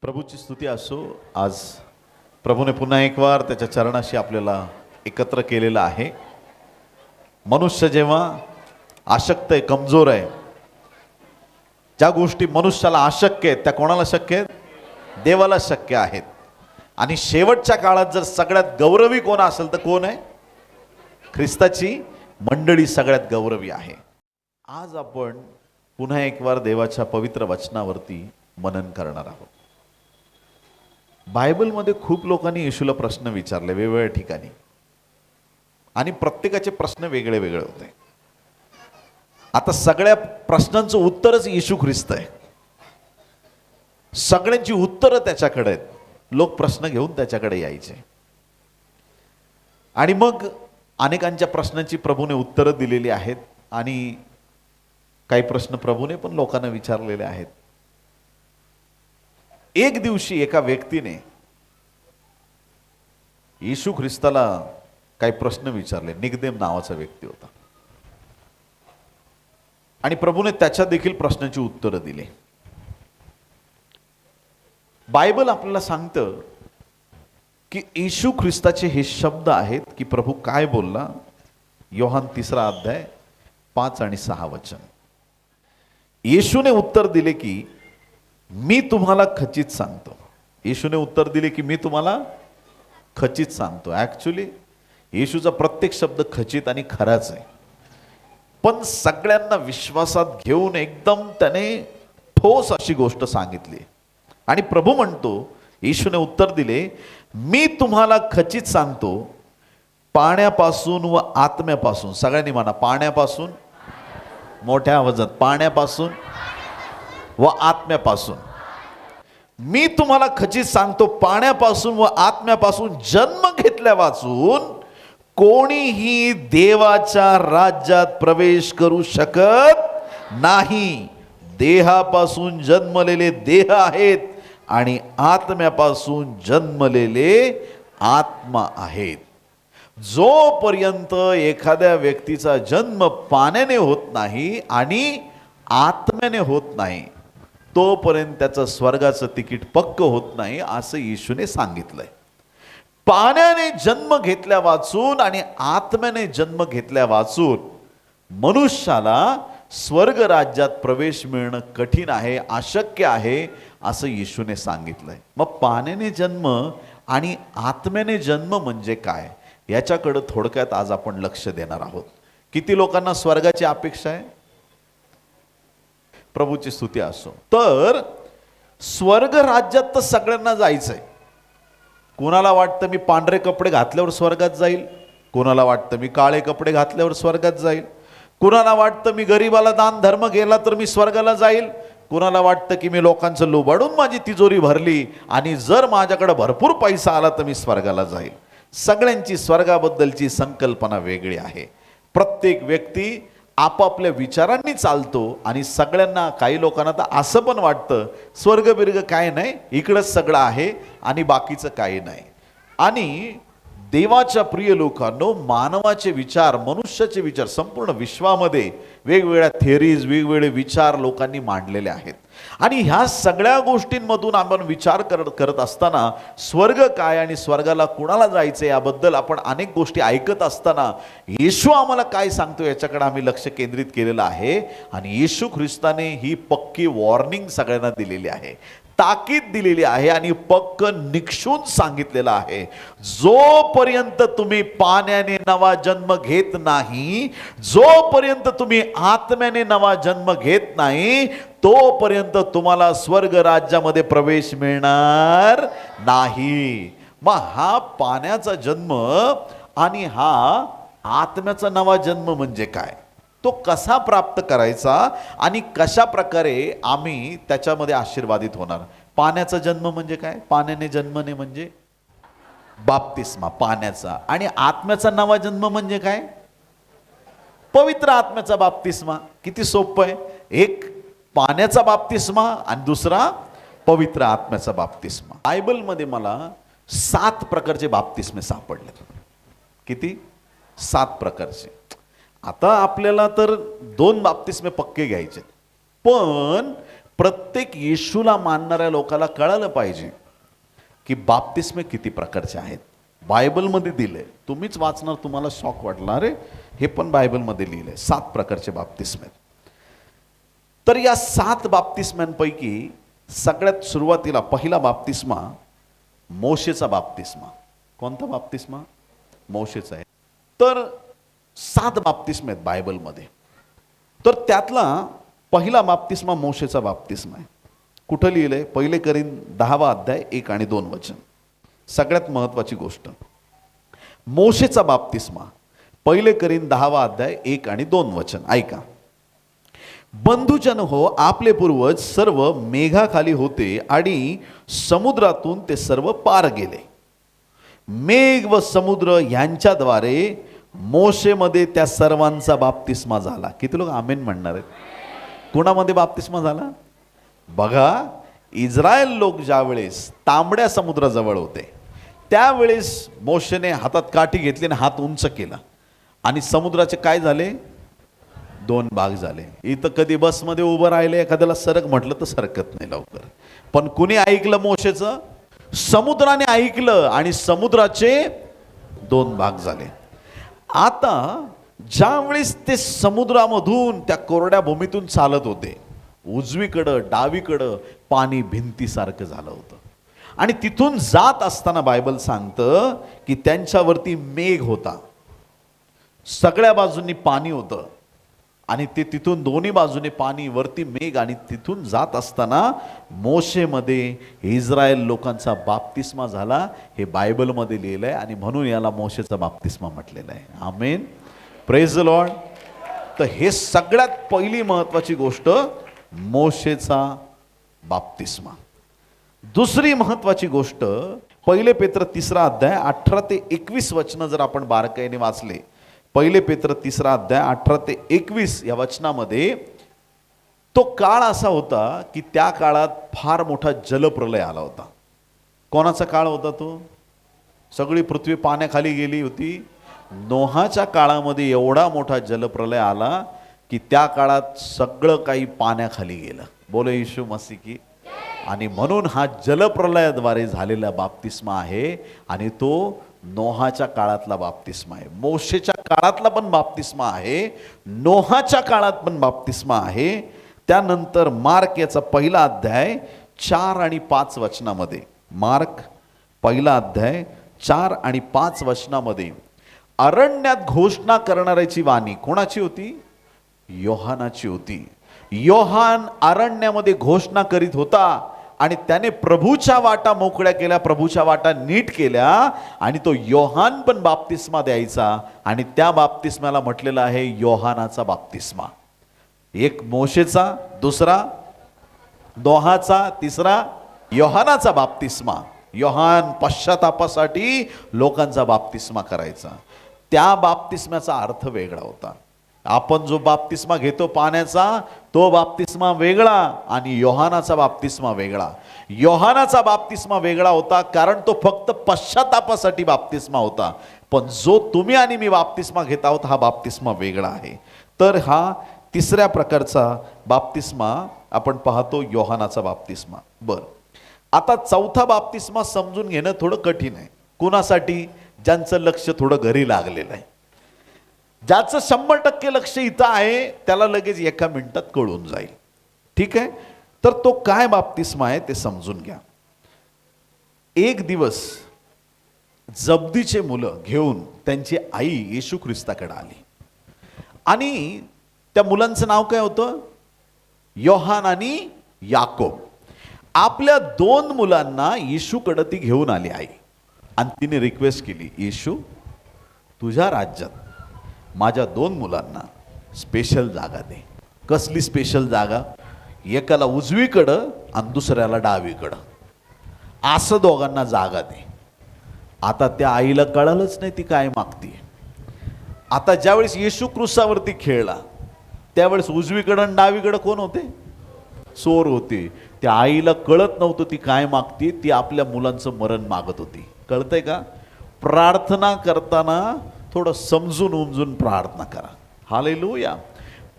प्रभूची स्तुती असो. आज प्रभूने पुन्हा एक वार त्याच्या चरणाशी आपल्याला एकत्र केलेलं आहे. मनुष्य जेव्हा आशक्त आहे, कमजोर आहे, ज्या गोष्टी मनुष्याला अशक्य आहेत त्या कोणाला शक्य आहेत? देवाला शक्य आहेत. आणि शेवटच्या काळात जर सगळ्यात गौरवी कोण असेल तर कोण आहे? ख्रिस्ताची मंडळी सगळ्यात गौरवी आहे. आज आपण पुन्हा एक वार देवाच्या पवित्र वचनावरती मनन करणार आहोत. बायबलमध्ये खूप लोकांनी येशूला प्रश्न विचारले वेगवेगळ्या ठिकाणी, आणि प्रत्येकाचे प्रश्न वेगळे वेगळे होते. आता सगळ्या प्रश्नांचं उत्तरच येशू ख्रिस्त आहे. सगळ्यांची उत्तरं त्याच्याकडे आहेत. लोक प्रश्न घेऊन त्याच्याकडे यायचे, आणि मग अनेकांच्या प्रश्नांची प्रभूने उत्तरं दिलेली आहेत, आणि काही प्रश्न प्रभूने पण लोकांना विचारलेले आहेत. एक दिवशी एका व्यक्तीने येशू ख्रिस्ताला काही प्रश्न विचारले. निकदेम नावाचा व्यक्ती होता, आणि प्रभूने त्याच्या देखील प्रश्नाची उत्तरं दिली. बायबल आपल्याला सांगतं की येशू ख्रिस्ताचे हे शब्द आहेत की प्रभू काय बोलला. योहान 3 अध्याय 5 आणि 6 वचन. येशूने उत्तर दिले की मी तुम्हाला खचित सांगतो. येशूने उत्तर दिले की मी तुम्हाला खचित सांगतो. ॲक्च्युली येशूचा प्रत्येक शब्द खचित आणि खराच आहे, पण सगळ्यांना विश्वासात घेऊन एकदम त्याने ठोस अशी गोष्ट सांगितली. आणि प्रभू म्हणतो, येशूने उत्तर दिले, मी तुम्हाला खचित सांगतो, पाण्यापासून व आत्म्यापासून. सगळ्यांनी म्हणा, पाण्यापासून, मोठ्या आवाजात, पाण्यापासून व आत्म्यापासून. मी तुम्हाला खचित सांगतो, पाण्यापासून व आत्म्यापासून जन्म घेतल्या वाचून कोणीही देवाच्या राज्यात प्रवेश करू शकत नाही. देहापासून जन्मलेले देह आहेत आणि आत्म्यापासून जन्मलेले आत्मा आहेत. जोपर्यंत एखाद्या व्यक्तीचा जन्म पाण्याने होत नाही आणि आत्म्याने होत नाही, तोपर्यंत त्याचं स्वर्गाचं तिकीट पक्क होत नाही, असं येशूने सांगितलंय. पाण्याने जन्म घेतल्या वाचून आणि आत्म्याने जन्म घेतल्या वाचून मनुष्याला स्वर्ग राज्यात प्रवेश मिळणं कठीण आहे, अशक्य आहे, असं येशूने सांगितलंय. मग पाण्याने जन्म आणि आत्म्याने जन्म म्हणजे काय, याच्याकडं थोडक्यात आज आपण लक्ष देणार आहोत. किती लोकांना स्वर्गाची अपेक्षा आहे? प्रभूची स्तुती असो. तर स्वर्ग राज्यात तर सगळ्यांना जायचंय. कोणाला वाटतं मी पांढरे कपडे घातल्यावर स्वर्गात जाईल, कोणाला वाटतं मी काळे कपडे घातल्यावर स्वर्गात जाईल, कोणाला वाटतं मी गरीबाला दान धर्म केला तर मी स्वर्गाला जाईल, कोणाला वाटतं की मी लोकांचं लुबाडून माझी तिजोरी भरली आणि जर माझ्याकडे भरपूर पैसा आला तर मी स्वर्गाला जाईल. सगळ्यांची स्वर्गाबद्दलची संकल्पना वेगळी आहे. प्रत्येक व्यक्ती आपापल्या विचारांनी चालतो, आणि सगळ्यांना, काही लोकांना तर असं पण वाटतं स्वर्ग बिर्ग काय नाही, इकडंच सगळं आहे आणि बाकीचं काही नाही. आणि देवाच्या प्रिय लोकांनो, मानवाचे विचार, मनुष्याचे विचार, संपूर्ण विश्वामध्ये वेगवेगळ्या थेरीज, वेगवेगळे विचार लोकांनी मांडलेले आहेत. आणि ह्या सगळ्या गोष्टींमधून आपण विचार करत असताना स्वर्ग काय आणि स्वर्गाला कुणाला जायचं याबद्दल आपण अनेक गोष्टी ऐकत असताना येशू आम्हाला काय सांगतो याच्याकडे आम्ही लक्ष केंद्रित केलेलं आहे. आणि येशू ख्रिस्ताने ही पक्की वॉर्निंग सगळ्यांना दिलेली आहे, ताकीद दिलेली आहे, आणि पक्क निक्षून सांगितलेलं आहे, जोपर्यंत तुम्ही पाण्याने नवा जन्म घेत नाही, जोपर्यंत तुम्ही आत्म्याने नवा जन्म घेत नाही, तोपर्यंत तुम्हाला स्वर्ग राज्यामध्ये प्रवेश मिळणार नाही. मग हा पाण्याचा जन्म आणि हा आत्म्याचा नवा जन्म म्हणजे काय, तो कसा प्राप्त करायचा आणि कशा प्रकारे आम्ही त्याच्यामध्ये आशीर्वादित होणार. पाण्याचा जन्म म्हणजे काय? पाण्याने जन्मने म्हणजे बाप्तिस्मा पाण्याचा. आणि आत्म्याचा नवा जन्म म्हणजे काय? पवित्र आत्म्याचा बाप्तिस्मा. किती सोपं आहे. एक पाण्याचा बाप्तिस्मा आणि दुसरा पवित्र आत्म्याचा बाप्तिस्मा. बायबलमध्ये मला 7 प्रकारचे बाप्तिस्मे सापडले. किती? 7 प्रकारचे. आता आपल्याला तर 2 बाप्तिस्मे पक्के घ्यायचे, पण प्रत्येक येशूला मानणाऱ्या लोकाला कळालं पाहिजे की बाप्तिस्मे किती प्रकारचे आहेत. बायबलमध्ये दिले, तुम्हीच वाचणार तुम्हाला शॉक वाटला, अरे हे पण बायबलमध्ये लिहिले 7 प्रकारचे बाप्तिस्मे. तर या 7 बाप्तिस्म्यांपैकी सगळ्यात सुरुवातीला पहिला बाप्तिस्मा मोशेचा बाप्तिस्मा. कोणता बाप्तिस्मा? मोशेचा आहे. तर 7 बाप्तिस्मे आहेत बायबलमध्ये. तर त्यातला पहिला बाप्तिस्मा मोशेचा बाप्तिस्मा आहे. कुठं लिहिलंय? 1 कोरिन्थी 10 अध्याय 1 आणि 2 वचन. सगळ्यात महत्वाची गोष्ट, मोशेचा बाप्तिस्मा 1 कोरिन्थी 10 अध्याय 1 आणि 2 वचन ऐका. बंधुजन हो, आपले पूर्वज सर्व मेघाखाली होते आणि समुद्रातून ते सर्व पार गेले. मेघ व समुद्र यांच्याद्वारे मोशेमध्ये त्या सर्वांचा बाप्तिस्मा झाला. किती लोक आमेन म्हणणार आहेत? कोणामध्ये बाप्तिस्मा झाला? बघा, इस्रायल लोक ज्यावेळेस तांबड्या समुद्राजवळ होते त्यावेळेस मोशेने हातात काठी घेतली आणि हात उंच केला आणि समुद्राचे काय झाले? 2 भाग झाले. इथं कधी बसमध्ये उभं राहिले, एखाद्याला सरक म्हटलं तर सरकत नाही लवकर. पण कुणी ऐकलं मोशेचं? समुद्राने ऐकलं आणि समुद्राचे 2 भाग झाले. आता ज्यावेळेस ते समुद्रामधून त्या कोरड्या भूमीतून चालत होते, उजवीकडं डावीकडं पाणी भिंतीसारखं झालं होतं आणि तिथून जात असताना बायबल सांगतं की त्यांच्यावरती मेघ होता, सगळ्या बाजूंनी पाणी होतं आणि ते तिथून दोन्ही बाजूने पाणी, वरती मेघ, आणि तिथून जात असताना मोशेमध्ये इस्रायल लोकांचा बाप्तिस्मा झाला. हे बायबलमध्ये लिहिलं आहे आणि म्हणून याला मोशेचा बाप्तिस्मा म्हटलेला आहे. आमेन, प्रेज द लॉर्ड. तर हे सगळ्यात पहिली महत्वाची गोष्ट मोशेचा बाप्तिस्मा. दुसरी महत्वाची गोष्ट 1 पेत्र 3 अध्याय 18 ते 21 वचनं जर आपण बारकाईने वाचले, 1 पेत्र 3 अध्याय 18 ते 21 या वचनामध्ये तो काळ असा होता की त्या काळात फार मोठा जलप्रलय आला होता. कोणाचा काळ होता तो? सगळी पृथ्वी पाण्याखाली गेली होती. नोहाच्या काळामध्ये एवढा मोठा जलप्रलय आला की त्या काळात सगळं काही पाण्याखाली गेलं. बोले येशू मसीह की. आणि म्हणून हा जलप्रलयाद्वारे झालेला बाप्तिस्मा आहे आणि तो नोहाच्या काळातला बाप्तिस्मा आहे. मोशेच्या काळातला पण बाप्तिस्मा आहे, नोहाच्या काळात पण बाप्तिस्मा आहे. त्यानंतर मार्क याचा 1 अध्याय 4 आणि 5 वचनामध्ये, मार्क 1 अध्याय 4 आणि 5 वचनामध्ये अरण्यात घोषणा करणाऱ्याची वाणी कोणाची होती? योहानाची होती. योहान अरण्यामध्ये घोषणा करीत होता आणि त्याने प्रभूच्या वाटा मोकळ्या केल्या, प्रभूच्या वाटा नीट केल्या आणि तो योहान पण बाप्तिस्मा द्यायचा आणि त्या बाप्तिस्म्याला म्हटलेलं आहे योहानाचा बाप्तिस्मा. एक मोशेचा, दुसरा नोहाचा, तिसरा योहानाचा बाप्तिस्मा. योहान पश्चातापासाठी लोकांचा बाप्तिस्मा करायचा. त्या बाप्तिस्म्याचा अर्थ वेगळा होता. आपण जो बाप्तिस्मा घेतो पाण्याचा तो बाप्तिस्मा वेगळा आणि योहानाचा बाप्तिस्मा वेगळा. योहानाचा बाप्तिस्मा वेगळा होता कारण तो फक्त पश्चातापासाठी बाप्तिस्मा होता, पण जो तुम्ही आणि मी बाप्तिस्मा घेत आहोत हा बाप्तिस्मा वेगळा आहे. तर हा तिसऱ्या प्रकारचा बाप्तिस्मा आपण पाहतो, योहानाचा बाप्तिस्मा. बरं, आता चौथा बाप्तिस्मा समजून घेणं थोडं कठीण आहे. कुणासाठी? ज्यांचं लक्ष थोडं घरी लागलेलं आहे. ज्याचं 100% लक्ष इथं आहे त्याला लगेच एका मिनिटात कळून जाईल. ठीक आहे, तर तो काय बाप्तिस्मा आहे ते समजून घ्या. एक दिवस जब्दीचे मुलं घेऊन त्यांची आई येशू ख्रिस्ताकडे आली आणि त्या मुलांचं नाव काय होतं? योहान आणि याकोब. आपल्या 2 मुलांना येशूकडे ती घेऊन आली आई आणि तिने रिक्वेस्ट केली, येशू तुझ्या राज्यात माझ्या 2 मुलांना स्पेशल जागा दे. कसली स्पेशल जागा? एकाला उजवीकडं आणि दुसऱ्याला डावीकडं, असं दोघांना जागा दे. आता त्या आईला कळलंच नाही ती काय मागते. आता ज्यावेळेस येशू क्रूसावरती खेळला त्यावेळेस उजवीकडं आणि डावीकडं कोण होते? चोर होते. त्या आईला कळत नव्हतं ती काय मागते, ती आपल्या मुलांचं मरण मागत होती. कळतंय का? प्रार्थना करताना थोडं समजून उमजून प्रार्थना करा. हालेलुया.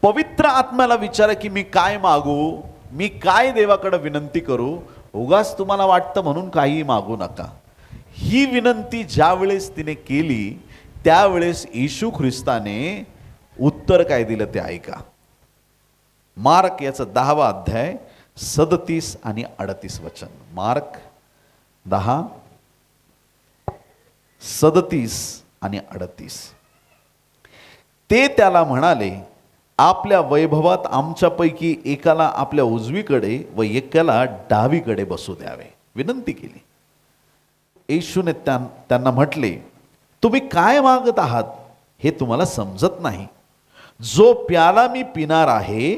पवित्र आत्म्याला विचारा की मी काय मागू, मी काय देवाकडे विनंती करू, उगाच तुम्हाला वाटतं म्हणून काही मागू नका. ही विनंती ज्या वेळेस तिने केली त्यावेळेस येशू ख्रिस्ताने उत्तर काय दिलं ते ऐका. मार्क याचा 10वा अध्याय 37 आणि 38 वचन. मार्क 10, 37 आणि 38. ते त्याला म्हणाले, आपल्या वैभवात आमच्यापैकी एकाला आपल्या उजवीकडे व एकाला डावीकडे बसू द्यावे. विनंती केली. येशूने त्यांना म्हटले, तुम्ही काय मागत आहात हे तुम्हाला समजत नाही. जो प्याला मी पिणार आहे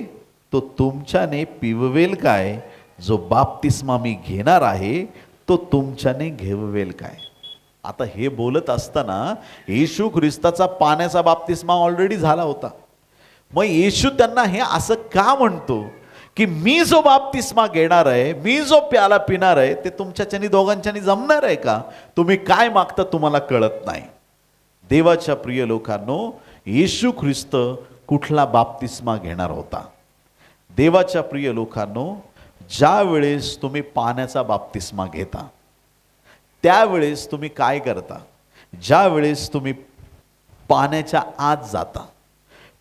तो तुमच्याने पिववेल काय? जो बाप्तिस्मा मी घेणार आहे तो तुमच्याने घेववेल काय? आता हे बोलत असताना येशू ख्रिस्ताचा पाण्याचा बाप्तिस्मा ऑलरेडी झाला होता. मग येशू त्यांना हे असं का म्हणतो की मी जो बाप्तिस्मा घेणार आहे, मी जो प्याला पिणार आहे ते तुमच्याच्यानी दोघांच्यानी जमणार आहे का? तुम्ही काय मागता तुम्हाला कळत नाही. देवाच्या प्रिय लोकांनो, येशू ख्रिस्त कुठला बाप्तिस्मा घेणार होता? देवाच्या प्रिय लोकांनो, ज्या वेळेस तुम्ही पाण्याचा बाप्तिस्मा घेता त्यावेळेस तुम्ही काय करता? ज्या वेळेस तुम्ही पाण्याच्या आत जाता,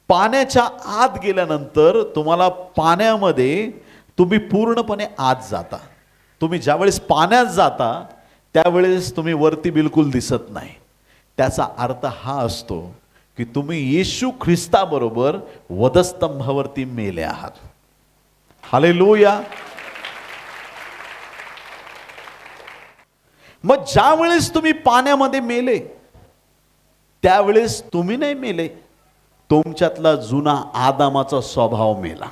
पाण्याच्या आत गेल्यानंतर तुम्हाला पाण्यामध्ये तुम्ही पूर्णपणे आत जाता. तुम्ही ज्यावेळेस पाण्यात जाता त्यावेळेस तुम्ही वरती बिलकुल दिसत नाही. त्याचा अर्थ हा असतो की तुम्ही येशू ख्रिस्ताबरोबर वधस्तंभावरती मेले आहात. हालेलुया. मग ज्या वेळेस तुम्ही पाण्यामध्ये मेले त्यावेळेस तुम्ही नाही मेले, तुमच्यातला जुना आदामाचा स्वभाव मेला.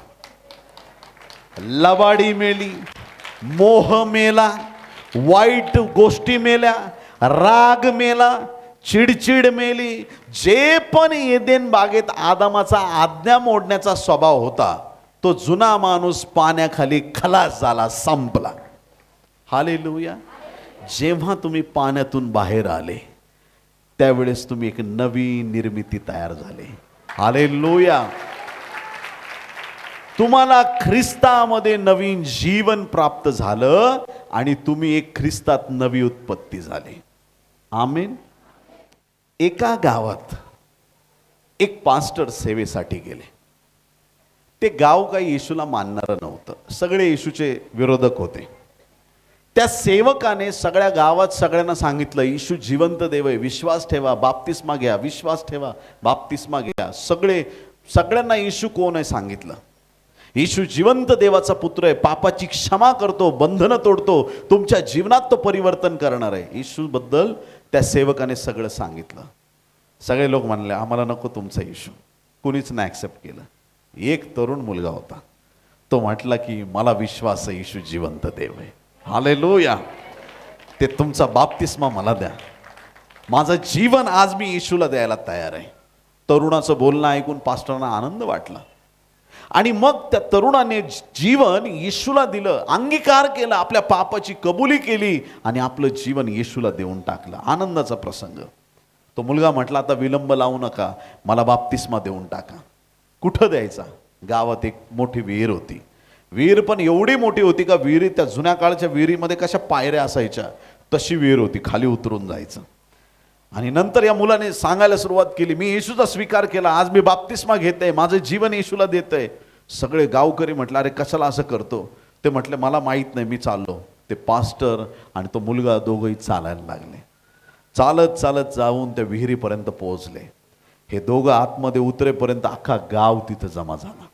लबाडी मेली, मोह मेला, वाईट गोष्टी मेल्या, राग मेला, चिडचिड मेली. जे पण एदेन बागेत आदामाचा आज्ञा मोडण्याचा स्वभाव होता तो जुना माणूस पाण्याखाली खलास झाला, संपला. हालेलुया. जेव्हा तुम्ही पाण्यातून बाहेर आले त्यावेळेस तुम्ही एक नवी निर्मिती तयार झाली. हालेलुया. तुम्हाला ख्रिस्तामध्ये नवीन जीवन प्राप्त झालं आणि तुम्ही एक ख्रिस्तात नवी उत्पत्ती झाली. आमेन. एका गावात एक पास्टर सेवेसाठी गेले. ते गाव काही येशूला मानणारं नव्हतं, सगळे येशूचे विरोधक होते. त्या सेवकाने सगळ्या गावात सगळ्यांना सांगितलं, येशू जिवंत देव आहे, विश्वास ठेवा, बाप्तिस्मा घ्या, विश्वास ठेवा, बाप्तिस्मा घ्या. सगळ्यांना येशू कोण आहे सांगितलं. येशू जिवंत देवाचा पुत्र आहे, पापाची क्षमा करतो, बंधनं तोडतो, तुमच्या जीवनात तो परिवर्तन करणार आहे. येशू बद्दल त्या सेवकाने सगळं सांगितलं. सगळे लोक म्हणले, आम्हाला नको तुमचा येशू. कुणीच नाही ॲक्सेप्ट केलं. एक तरुण मुलगा होता, तो म्हटला की मला विश्वास आहे येशू जिवंत देव आहे. हालेलुया. ते तुमचा बाप्तिस्मा मला द्या, माझं जीवन आज मी येशूला द्यायला तयार आहे. तरुणाचं बोलणं ऐकून पास्टरांना आनंद वाटला आणि मग त्या तरुणाने जीवन येशूला दिलं, अंगीकार केला, आपल्या पापाची कबुली केली आणि आपलं जीवन येशूला देऊन टाकलं. आनंदाचा प्रसंग. तो मुलगा म्हटला, आता विलंब लावू नका, मला बाप्तिस्मा देऊन टाका. कुठं द्यायचा? गावात एक मोठी विहीर होती. विहीर पण एवढी मोठी होती का विहिरी, त्या जुन्या काळच्या विहिरीमध्ये कशा पायऱ्या असायच्या तशी विहीर होती, खाली उतरून जायचं. आणि नंतर या मुलाने सांगायला सुरुवात केली, मी येशूचा स्वीकार केला, आज मी बाप्तिस्मा घेते, माझं जीवन येशूला देतंय. सगळे गावकरी म्हटलं, अरे कशाला असं करतो? ते म्हटले, मला माहीत नाही, मी चाललो. ते पास्टर आणि तो मुलगा दोघंही चालायला लागले. चालत चालत जाऊन त्या विहिरीपर्यंत पोहोचले. हे दोघं आतमध्ये उतरेपर्यंत अख्खा गाव तिथं जमा झाला.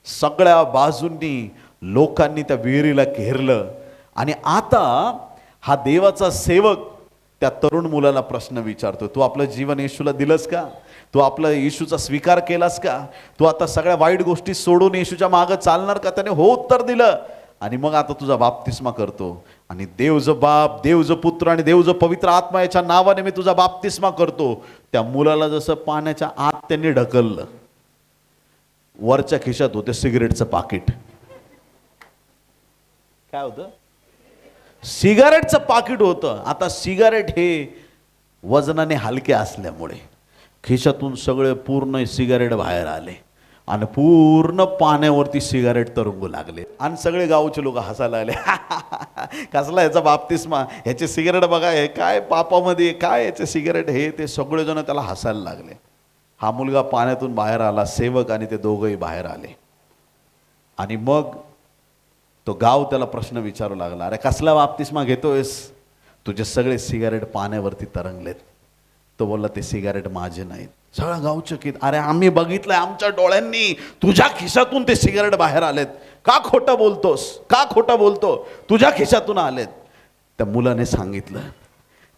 सगळ्या बाजूंनी लोकांनी त्या विहिरीला घेरलं. आणि आता हा देवाचा सेवक त्या तरुण मुलाला प्रश्न विचारतो, तू आपलं जीवन येशूला दिलंस का? तू आपला येशूचा स्वीकार केलास का? तू आता सगळ्या वाईट गोष्टी सोडून येशूच्या मागं चालणार का? त्याने हो उत्तर दिलं. आणि मग आता तुझा बाप्तिस्मा करतो आणि देव जो बाप, देव जो पुत्र आणि देव जो पवित्र आत्मा याच्या नावाने मी तुझा बाप्तिस्मा करतो. त्या मुलाला जसं पाण्याच्या आत त्यांनी ढकललं, वरच्या खिशात होते सिगरेटचं पाकिट. काय होतं? सिगारेटचं पाकिट होतं. आता सिगारेट हे वजनाने हलके असल्यामुळे खिशातून सगळे पूर्ण सिगारेट बाहेर आले. आणि पूर्ण पाण्यावरती सिगारेट तरंगू लागले आणि सगळे गावचे लोक हसायला लागले. कसला याचा बाप्तिस्मा, ह्याचे सिगारेट बघा, हे काय पापामध्ये, काय याचे सिगारेट, हे ते सगळेजण त्याला हसायला लागले. हा मुलगा पाण्यातून बाहेर आला, सेवक आणि ते दोघंही बाहेर आले. आणि मग तो गाव त्याला प्रश्न विचारू लागला, अरे कसला बाप्तिस्मा घेतोयस, तुझे सगळे सिगारेट पाण्यावरती तरंगलेत. तो बोलला, ते सिगारेट माझे नाहीत. सगळं गाव चकित, अरे आम्ही बघितलंय आमच्या डोळ्यांनी, तुझ्या खिशातून ते सिगारेट बाहेर आलेत. का खोटं बोलतोस, का खोटं बोलतो, तुझ्या खिशातून आलेत. त्या मुलाने सांगितलं,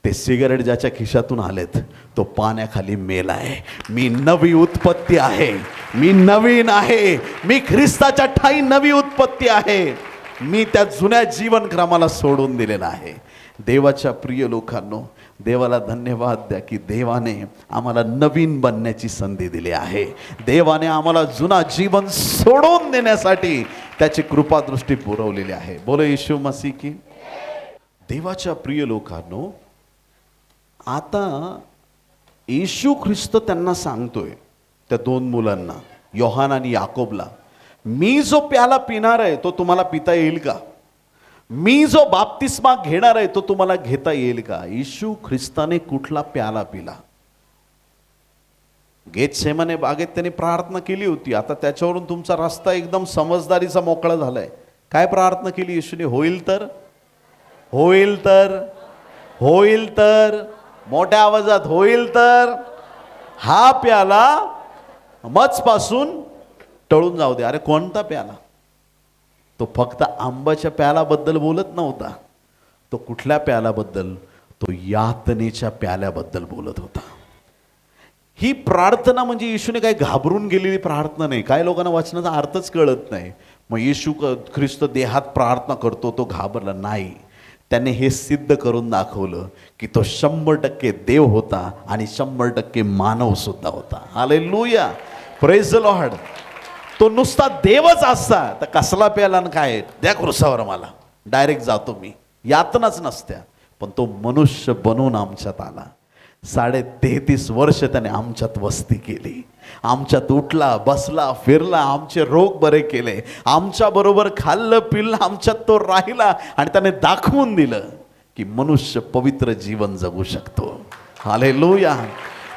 ते सिगारेट ज्याच्या खिशातून आलेत तो पाण्याखाली मेलाय. मी नवी उत्पत्ती आहे, मी नवीन आहे, मी ख्रिस्ताच्या ठाई नवी उत्पत्ती आहे. मी त्या जुन्या जीवनक्रमाला सोडून दिलेला आहे. देवाच्या प्रिय लोकांनो, देवाला धन्यवाद द्या की देवाने आम्हाला नवीन बनण्याची संधी दिली आहे. देवाने आम्हाला जुना जीवन सोडून देण्यासाठी त्याची कृपादृष्टी पुरवलेली आहे. बोलो येशू मसीह की. देवाच्या प्रिय लोकांनो, आता येशू ख्रिस्त त्यांना सांगतोय, त्या दोन मुलांना, योहान आणि याकोबला, मी जो प्याला पिणार आहे तो तुम्हाला पिता येईल का? मी जो बाप्तिस्मा घेणार आहे तो तुम्हाला घेता येईल का? येशू ख्रिस्ताने कुठला प्याला पिला? गेतसेमने बागेत त्यांनी प्रार्थना केली होती. आता त्याच्यावरून तुमचा रस्ता एकदम समजदारीचा मोकळा झालाय. काय प्रार्थना केली येशूने? होईल तर, होईल तर, होईल तर, मोठ्या आवाजात, होईल तर हा प्याला मजपासून टळून जाऊ दे. अरे कोणता प्याला? तो फक्त आंब्याच्या प्यालाबद्दल बोलत नव्हता. तो कुठल्या प्यालाबद्दल? तो यातनेच्या प्याल्याबद्दल बोलत होता. ही प्रार्थना म्हणजे येशूने काही घाबरून गेलेली प्रार्थना नाही. काही लोकांना वचनाचा अर्थच कळत नाही. मग येशू ख्रिस्त देहात प्रार्थना करतो, तो घाबरला नाही. त्याने हे सिद्ध करून दाखवलं की तो 100% देव होता आणि 100% मानव सुद्धा होता. Hallelujah, praise the Lord. तो नुसता देवच असता तर कसला प्याला आणि काय, द्या क्रुसावर मला, डायरेक्ट जातो मी, यातनाच नसत्या. पण तो मनुष्य बनून आमच्यात आला. 33.5 वर्ष त्याने आमच्यात वस्ती केली. आमच्यात उठला, बसला, फिरला, आमचे रोग बरे केले, आमच्या बरोबर खाल्लं पिल्लं, आमच्यात तो राहिला आणि त्याने दाखवून दिलं की मनुष्य पवित्र जीवन जगू शकतो. हालेलुया.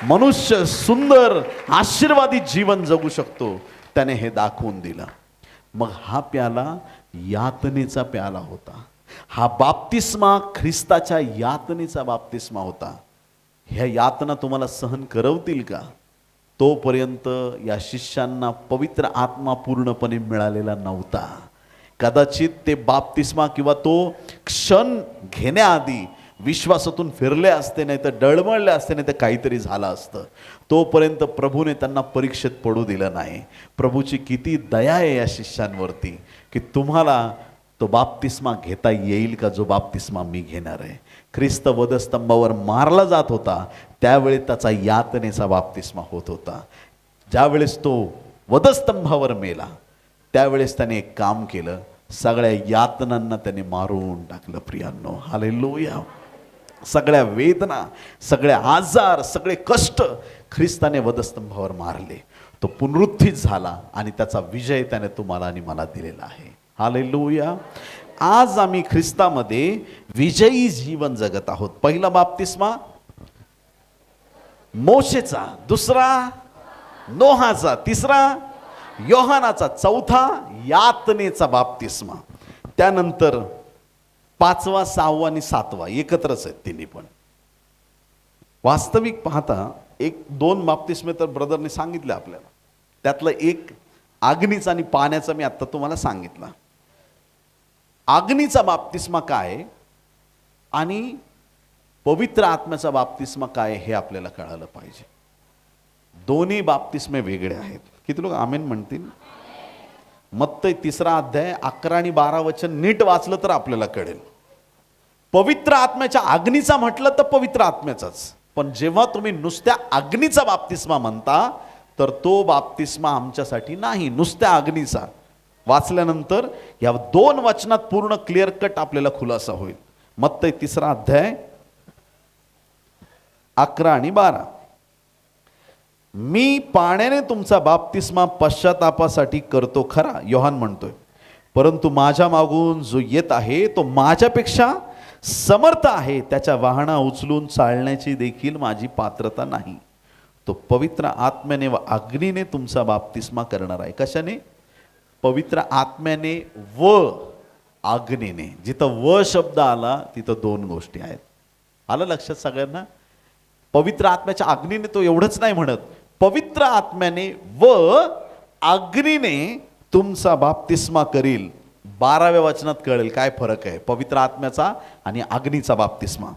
मनुष्य सुंदर आशीर्वादी जीवन जगू शकतो. त्याने हे दाखवून दिलं. मग हा प्याला यातनेचा प्याला होता. हा बाप्तिस्मा ख्रिस्ताच्या यातनेचा बाप्तिस्मा होता. ह्या यातना तुम्हाला सहन करवतील का? तोपर्यंत या शिष्यांना पवित्र आत्मा पूर्णपणे मिळालेला नव्हता. कदाचित ते बाप्तिस्मा किंवा तो क्षण घेण्याआधी विश्वासातून फिरले असते, नाही तर डळमळले असते, नाही तर काहीतरी झालं असतं. तोपर्यंत प्रभूने त्यांना परीक्षेत पडू दिलं नाही. प्रभूची किती दया आहे या शिष्यांवरती की तुम्हाला तो बाप्तिस्मा घेता येईल का जो बाप्तिस्मा मी घेणार आहे. ख्रिस्त वधस्तंभावर मारला जात होता त्यावेळी त्याचा यातनेचा बाप्तिस्मा होत होता. ज्यावेळेस तो वधस्तंभावर मेला त्यावेळेस त्याने एक काम केलं, सगळ्या यातनांना त्याने मारून टाकलं. प्रियांनो, हालेलुया. सगळ्या वेदना, सगळे आजार, सगळे कष्ट ख्रिस्ताने वधस्तंभावर मारले. तो पुनरुत्थित झाला आणि त्याचा विजय त्याने तुम्हाला आणि मला दिलेला आहे. हालेलुया. आज आम्ही ख्रिस्तामध्ये विजयी जीवन जगत आहोत. पहिला बाप्तिस्मा मोशेचा, दुसरा नोहाचा, तिसरा योहानाचा, चौथा यातनेचा बाप्तिस्मा. त्यानंतर 5वा, 6वा आणि 7वा एकत्रच आहेत तिन्ही पण. वास्तविक पाहता 1-2 बाप्तिस्मे तर ब्रदरने सांगितले आपल्याला. त्यातलं एक अग्नीचा आणि पाण्याचा मी आत्ता तुम्हाला सांगितला. अग्नीचा बाप्तिस्मा काय आणि पवित्र आत्म्याचा बाप्तिस्मा काय हे आपल्याला कळालं पाहिजे. दोन्ही बाप्तिस्मे वेगळे आहेत. किती लोक आमेन म्हणतील? मत्तई 3रा अध्याय 11 आणि 12 वचन नीट वाचलं तर आपल्याला कळेल. पवित्र आत्म्याच्या अग्नीचा म्हटलं तर पवित्र आत्म्याचाच. पण जेव्हा तुम्ही नुसत्या अग्नीचा बाप्तिस्मा म्हणता तर तो बाप्तिस्मा आमच्यासाठी नाही, नुसत्या अग्नीचा. वाचल्यानंतर या 2 वचनात पूर्ण क्लिअर कट आपल्याला खुलासा होईल. मत्तई 3रा अध्याय 11 आणि 12. मी पाण्याने तुमचा बाप्तिस्मा पश्चातापासाठी करतो खरा, योहान म्हणतोय, परंतु माझ्या मागून जो येत आहे तो माझ्यापेक्षा समर्थ आहे, त्याच्या वाहना उचलून चालण्याची देखील माझी पात्रता नाही. तो पवित्र आत्म्याने व अग्नीने तुमचा बाप्तिस्मा करणार आहे. कशाने? पवित्र आत्म्याने व अग्नीने. जिथं व शब्द आला तिथं दोन गोष्टी आहेत. आलं लक्षात सगळ्यांना? पवित्र आत्म्याच्या अग्नीने तो एवढंच नाही म्हणत, पवित्र आत्म्याने व अग्नीने तुमचा बाप्तिस्मा करील. 12व्या वचनात कळेल काय फरक आहे पवित्र आत्म्याचा आणि अग्नीचा बाप्तिस्मा.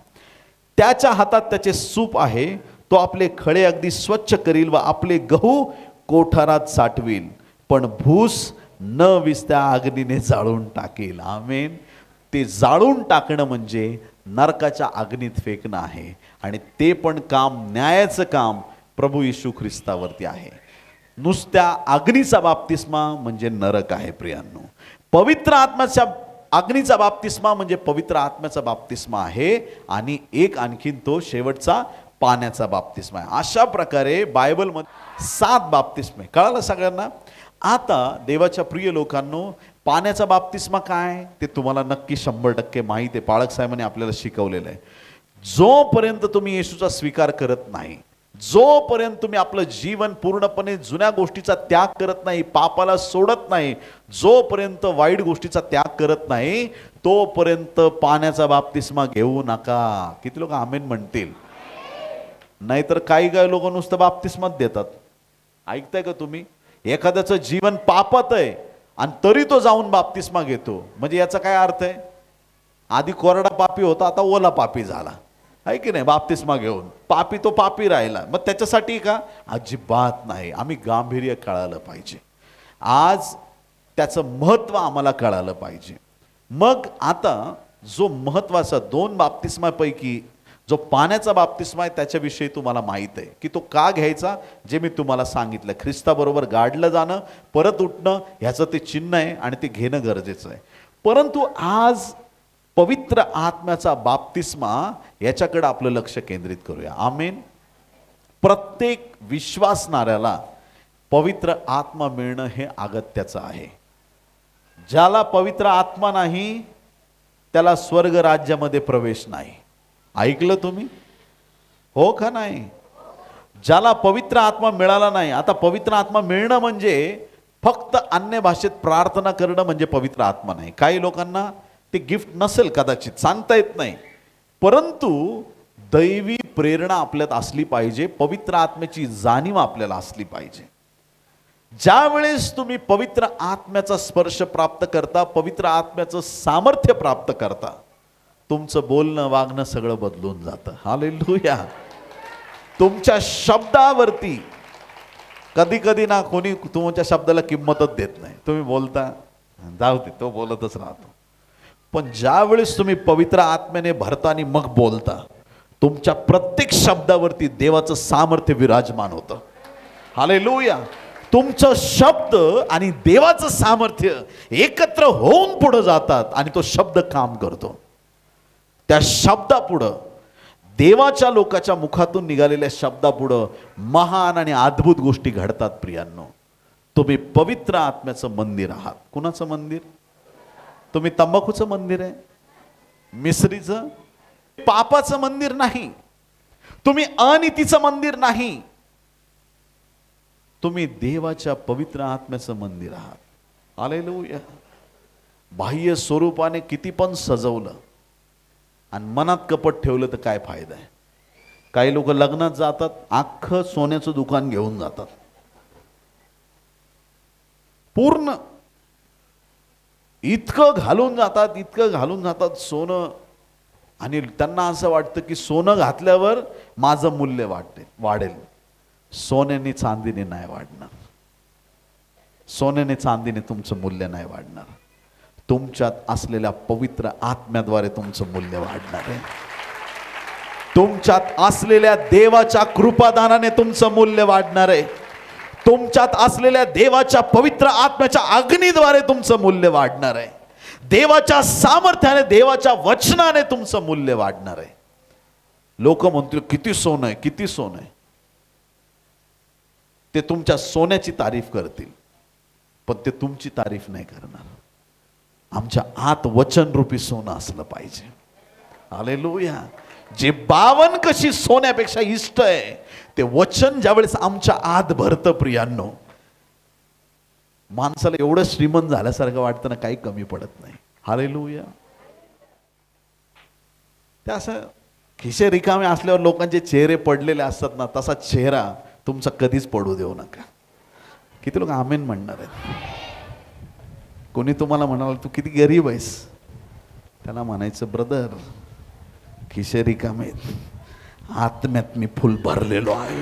त्याच्या हातात त्याचे सूप आहे, तो आपले खडे अगदी स्वच्छ करील व आपले गहू कोठारात साठवील, पण भूस न विसत्या अग्नीने जाळून टाकेल. आमेन. ते जाळून टाकणं म्हणजे नरकाच्या अग्नीत फेकणं आहे, आणि ते पण काम, न्यायाचं काम प्रभू येशू ख्रिस्तावरती आहे. नुसत्या अग्नीचा बाप्तिस्मा म्हणजे नरक आहे प्रियांनो. पवित्र आत्म्याच्या अग्नीचा बाप्तिस्मा म्हणजे पवित्र आत्म्याचा बाप्तिस्मा आहे, आणि एक आणखीन तो शेवटचा पाण्याचा बाप्तिस्मा आहे. अशा प्रकारे बायबलमध्ये 7 बाप्तिस्मे. कळालं सगळ्यांना? आता देवाच्या प्रिय लोकांनो, पाण्याचा बाप्तिस्मा काय ते तुम्हाला नक्की 100% माहीत आहे. पाळक साहेबांनी आपल्याला शिकवलेलं आहे. जोपर्यंत तुम्ही येशूचा स्वीकार करत नाही, जोपर्यंत तुम्ही आपलं जीवन पूर्णपणे जुन्या गोष्टीचा त्याग करत नाही, पापाला सोडत नाही, जोपर्यंत वाईट गोष्टीचा त्याग करत नाही, तोपर्यंत पाण्याचा बाप्तिस्मा घेऊ नका. किती लोक आमेन म्हणतील? नाहीतर काही लोक नुसतं बाप्तिस्माच देतात. ऐकताय का तुम्ही? एखाद्याचं जीवन पापात आहे आणि तरी तो जाऊन बाप्तिस्मा घेतो, म्हणजे याचा काय अर्थ आहे? आधी कोरडा पापी होता, आता ओला पापी झाला आहे की नाही? बाप्तिस्मा घेऊन पापी तो पापी राहिला. मग त्याच्यासाठी का? अजिबात नाही. आम्ही गांभीर्य कळालं पाहिजे. आज त्याचं महत्त्व आम्हाला कळालं पाहिजे. मग आता जो महत्त्वाचा 2 बाप्तिस्मापैकी जो पाण्याचा बाप्तिस्मा आहे त्याच्याविषयी तुम्हाला माहीत आहे की तो का घ्यायचा, जे मी तुम्हाला सांगितलं. ख्रिस्ताबरोबर गाडलं जाणं, परत उठणं, ह्याचं ते चिन्ह आहे आणि ते घेणं गरजेचं आहे. परंतु आज पवित्र आत्म्याचा बाप्तिस्मा याच्याकडे आपलं लक्ष केंद्रित करूया. आमेन. प्रत्येक विश्वासणाऱ्याला पवित्र आत्मा मिळणं हे अगत्याचं आहे. ज्याला पवित्र आत्मा नाही त्याला स्वर्ग राज्यामध्ये प्रवेश नाही. ऐकलं तुम्ही? हो का नाही? ज्याला पवित्र आत्मा मिळाला नाही. आता पवित्र आत्मा मिळणं म्हणजे फक्त अन्य भाषेत प्रार्थना करणं म्हणजे पवित्र आत्मा नाही. काही लोकांना ते गिफ्ट नसेल, कदाचित सांगता येत नाही, परंतु दैवी प्रेरणा आपल्यात असली पाहिजे, पवित्र आत्म्याची जाणीव आपल्याला असली पाहिजे. ज्या वेळेस तुम्ही पवित्र आत्म्याचा स्पर्श प्राप्त करता, पवित्र आत्म्याचं सामर्थ्य प्राप्त करता, तुमचं बोलणं वागणं सगळं बदलून जातं. हालेलुया. तुमच्या शब्दावरती कधी कधी ना कोणी तुमच्या शब्दाला किंमतच देत नाही. तुम्ही बोलता, जाऊ दे, तो बोलतच राहतो. पण ज्या वेळेस तुम्ही पवित्र आत्म्याने भरता आणि मग बोलता, तुमच्या प्रत्येक शब्दावरती देवाचं सामर्थ्य विराजमान होतं. हालेलुया. तुमचं शब्द आणि देवाचं सामर्थ्य एकत्र होऊन पुढे जातात आणि तो शब्द काम करतो. त्या शब्दापुढं, देवाच्या लोकाच्या मुखातून निघालेल्या शब्दापुढं महान आणि अद्भुत गोष्टी घडतात. प्रियांनो, तुम्ही पवित्र आत्म्याचं मंदिर आहात. कुणाचं मंदिर? तुम्ही तंबाखूचं मंदिर आहे, मिसरीचं, पापाचं मंदिर नाही. तुम्ही अनितीचं मंदिर नाही. तुम्ही देवाच्या पवित्र आत्म्याचं मंदिर आहात. हालेलुया. बाह्य स्वरूपाने किती पण सजवलं आणि मनात कपट ठेवलं तर काय फायदा आहे? काही लोक लग्नात जातात, अख्खं सोन्याचं दुकान घेऊन जातात, पूर्ण इतकं घालून जातात, इतकं घालून जातात सोनं, आणि त्यांना असं वाटतं की सोनं घातल्यावर माझं मूल्य वाढेल. सोन्याने चांदीने नाही वाढणार. सोन्याने चांदीने तुमचं मूल्य नाही वाढणार. तुमच्यात असलेल्या पवित्र आत्म्याद्वारे तुमचं मूल्य वाढणार आहे. तुमच्यात असलेल्या देवाच्या कृपादानाने तुमचं मूल्य वाढणार आहे. तुमच्यात असलेल्या देवाच्या पवित्र आत्म्याच्या अग्नीद्वारे तुमचं मूल्य वाढणार आहे. देवाच्या सामर्थ्याने, देवाच्या वचनाने तुमचं मूल्य वाढणार आहे. लोक म्हणतील किती सोनं आहे, किती सोनं आहे. ते तुमच्या सोन्याची तारीफ करतील, पण ते तुमची तारीफ नाही करणार. आमच्या आत वचनरूपी सोनं असलं पाहिजे. हालेलुया. जे 52 कशी सोन्यापेक्षा इष्ट आहे, ते वचन ज्यावेळेस आमच्या आत भरतं प्रियांनो, माणसाला एवढं श्रीमंत झाल्यासारखं वाटतं ना, काही कमी पडत नाही. हालेलुया. ते असं खिसे रिकामे असल्यावर लोकांचे चेहरे पडलेले असतात ना, तसा चेहरा तुमचा कधीच पडू देऊ नका. किती लोक आमेन म्हणणार आहेत? कोणी तुम्हाला म्हणाल तू किती गरीब आहेस, त्याला म्हणायचं ब्रदर, खिसे रिकामे, आत्म्यात मी फुल भरलेलो आहे.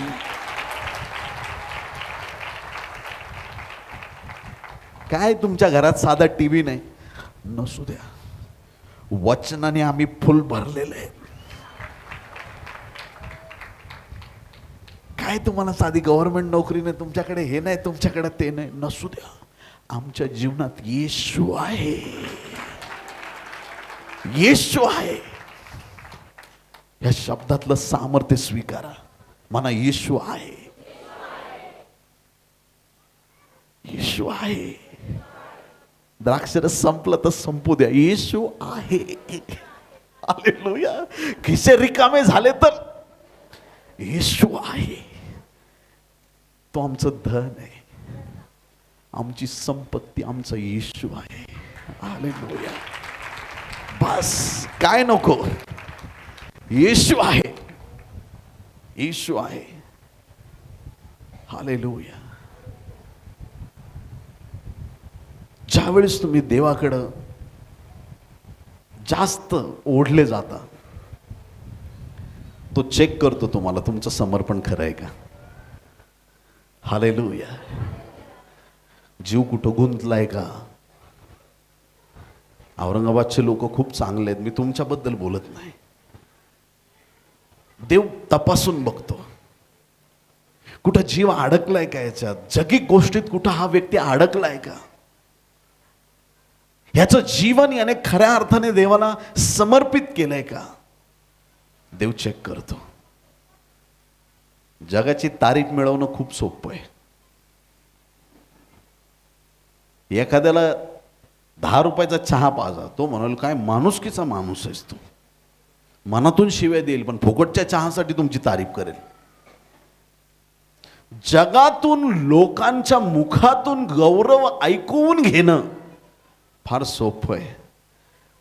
काय तुमच्या घरात साधा टीव्ही नाही, नसू द्या, वचनाने आम्ही फुल भरलेलं आहे. काय तुम्हाला साधी गव्हर्नमेंट नोकरी नाही, तुमच्याकडे हे नाही, तुमच्याकडे ते नाही, नसू द्या, आमच्या जीवनात येशू आहे. येशू आहे. या शब्दातलं सामर्थ्य स्वीकारा. म्हणा येशू आहे. येशू आहे. द्राक्षरस संपलं तर संपू द्या, येशू आहे. हालेलुया. खिसे रिकामे झाले तर येशू आहे. तो आमचं धन आहे, आमची संपत्ती, आमचा येशू आहे. हालेलुया. बस काय नको, येशू आहे. येशू आहे. हालेलुया. ज्यावेळेस तुम्ही देवाकडं जास्त ओढले जाता, तो चेक करतो तुम्हाला, तुमचं समर्पण खरं आहे का. हालेलुया. जीव कुठं गुंतलाय का. औरंगाबादचे लोक खूप चांगले आहेत, मी तुमच्याबद्दल बोलत नाही. देव तपासून बघतो, कुठं जीव अडकलाय का, याच्यात जगी गोष्टीत कुठं हा व्यक्ती अडकलाय का, याचं जीवन याने खऱ्या अर्थाने देवाला समर्पित केलंय का. देव चेक करतो. जगाची तारीफ मिळवणं खूप सोपं आहे. एखाद्याला 10 रुपयाचा चहा पाजा, तो म्हणाल काय माणुसकीचा माणूस आहेस तू, मनातून शिव्या देईल, पण फुकटच्या चहासाठी तुमची तारीफ करेल. जगातून लोकांच्या मुखातून गौरव ऐकून घेणं फार सोपं आहे,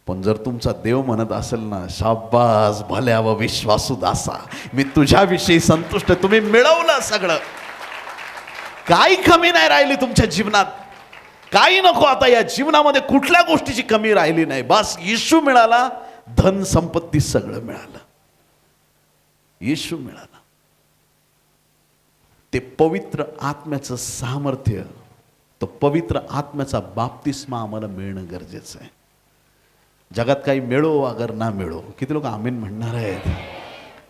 पण जर तुमचा देव म्हणत असेल ना, शाबास भल्या व विश्वासू दासा, मी तुझ्याविषयी संतुष्ट, तुम्ही मिळवलं सगळं, काही कमी नाही राहिली तुमच्या जीवनात, काही नको आता या जीवनामध्ये, कुठल्या गोष्टीची कमी राहिली नाही. बस येशू मिळाला, धन संपत्ती सगळं मिळालं. येशू मिळाला. ते पवित्र आत्म्याचं सामर्थ्य, तो पवित्र आत्म्याचा बाप्तिस्मा आम्हाला मिळणं गरजेचं आहे. जगात काही मिळो अगर ना मिळो, किती लोक आमीन म्हणणार आहेत.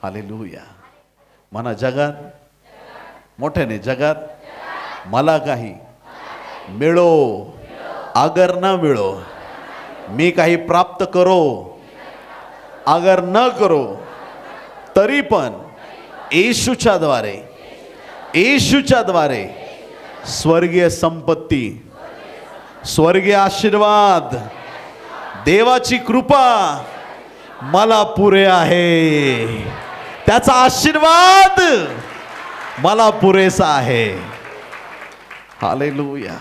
हालेलुया. म्हणा जगात, मोठ्याने जगात मला काही मिळो अगर ना मिळो, मी काही प्राप्त करो अगर न करो, तरी पण येशूच्या द्वारे स्वर्गीय संपत्ती, स्वर्गीय आशीर्वाद, देवाची कृपा मला पुरे आहे. त्याचा आशीर्वाद मला पुरेसा आहे. हालेलुया.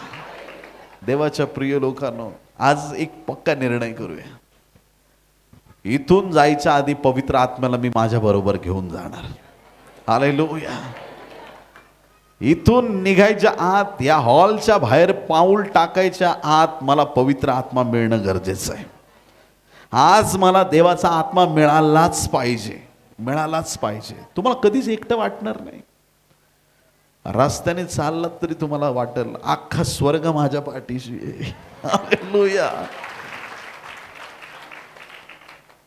देवाच्या प्रिय लोकांनो, आज एक पक्का निर्णय करूया. इथून जायच्या आधी पवित्र आत्म्याला मी माझ्या बरोबर घेऊन जाणार. हालेलुया. इथून निघायच्या आत, या हॉलच्या बाहेर पाऊल टाकायच्या आत मला पवित्र आत्मा मिळणं गरजेचं आहे. आज मला देवाचा आत्मा मिळालाच पाहिजे, मिळालाच पाहिजे. तुम्हाला कधीच एकटं वाटणार नाही. रस्त्याने चाललात तरी तुम्हाला वाटेल अख्खा स्वर्ग माझ्या पाठीशी आहे. हालेलुया.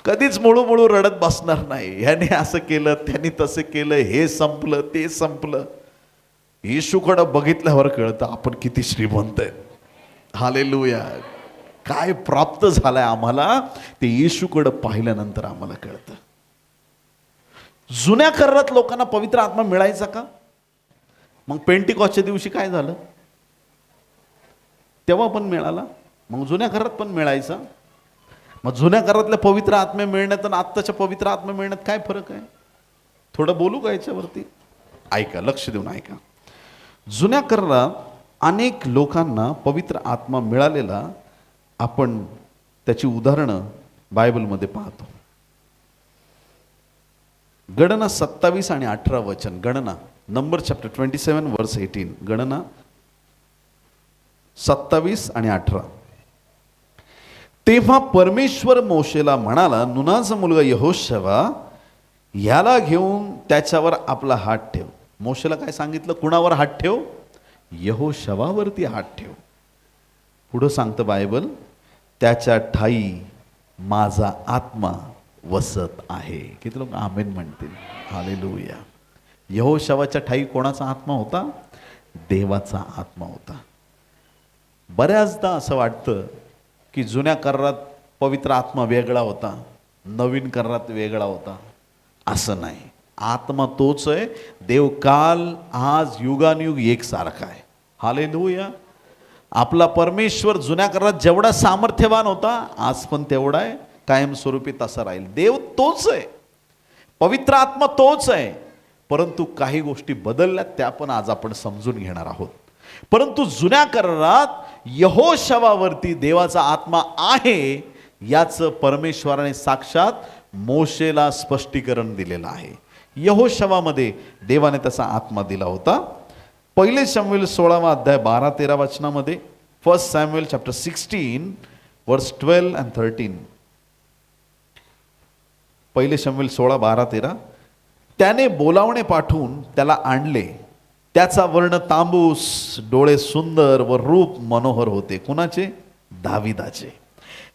कधीच मुळू रडत बसणार नाही, ह्याने असं केलं, त्यांनी तसं केलं, हे संपलं, ते संपलं. येशूकडं बघितल्यावर कळतं आपण किती श्रीमंत आहे. हालेलुया. काय प्राप्त झालंय आम्हाला, ते येशूकडं पाहिल्यानंतर आम्हाला कळतं. जुन्या करारात लोकांना पवित्र आत्मा मिळायचा का? मग पेंटिकॉसच्या दिवशी काय झालं? तेव्हा पण मिळाला, मग जुन्या घरात पण मिळायचा. मग जुन्या घरातल्या पवित्र आत्मे मिळण्यात आणि आत्ताच्या पवित्र आत्मे मिळण्यात काय फरक आहे? थोडं बोलू का याच्यावरती? ऐका, लक्ष देऊन ऐका. जुन्या करारात अनेक लोकांना पवित्र आत्मा मिळालेला आपण त्याची उदाहरणं बायबलमध्ये पाहतो. गणना 27 आणि 18 वचन. गणना नंबर चॅप्टर 27 वर्स 18. गणना 27 आणि 18. तेव्हा परमेश्वर मोशेला म्हणाला, नुनाचा मुलगा यहोशवा ह्याला घेऊन त्याच्यावर आपला हात ठेव. मोशेला काय सांगितलं? कुणावर हात ठेव? यहोशवावरती हात ठेव. पुढं सांगतं बायबल, त्याच्या ठाई माझा आत्मा वसत आहे. किती लोक आमेन म्हणतील? हालेलुया. यहोशवाच्या ठाई कोणाचा आत्मा होता? देवाचा आत्मा होता. बऱ्याचदा असं वाटतं की जुन्या करारात पवित्र आत्मा वेगळा होता, नवीन करारात वेगळा होता. असं नाही. आत्मा तोच आहे. देव काल आज युगानुयुग एकसारखा आहे. हालेलुया. आपला परमेश्वर जुन्या करारात जेवढा सामर्थ्यवान होता, आज पण तेवढा आहे, कायमस्वरूपी तसा राहील. देव तोच आहे, पवित्र आत्मा तोच आहे, परंतु काही गोष्टी बदलल्या, त्या पण आज आपण समजून घेणार आहोत. परंतु जुन्या करारात यहोशवावरती देवाचा आत्मा आहे याचं परमेश्वराने साक्षात मोशेला स्पष्टीकरण दिलेलं आहे. यहोशवामध्ये देवाने त्याचा आत्मा दिला होता. पहिले शमूएल 16 अध्याय 12-13 वचनामध्ये, 1 सॅम्युएल चॅप्टर 16 वर्स 12 and 13. पहिले शमूएल 16, 12-13. त्याने बोलावणे पाठवून त्याला आणले. त्याचा वर्ण तांबूस, डोळे सुंदर व रूप मनोहर होते. कुणाचे? दाविदाचे.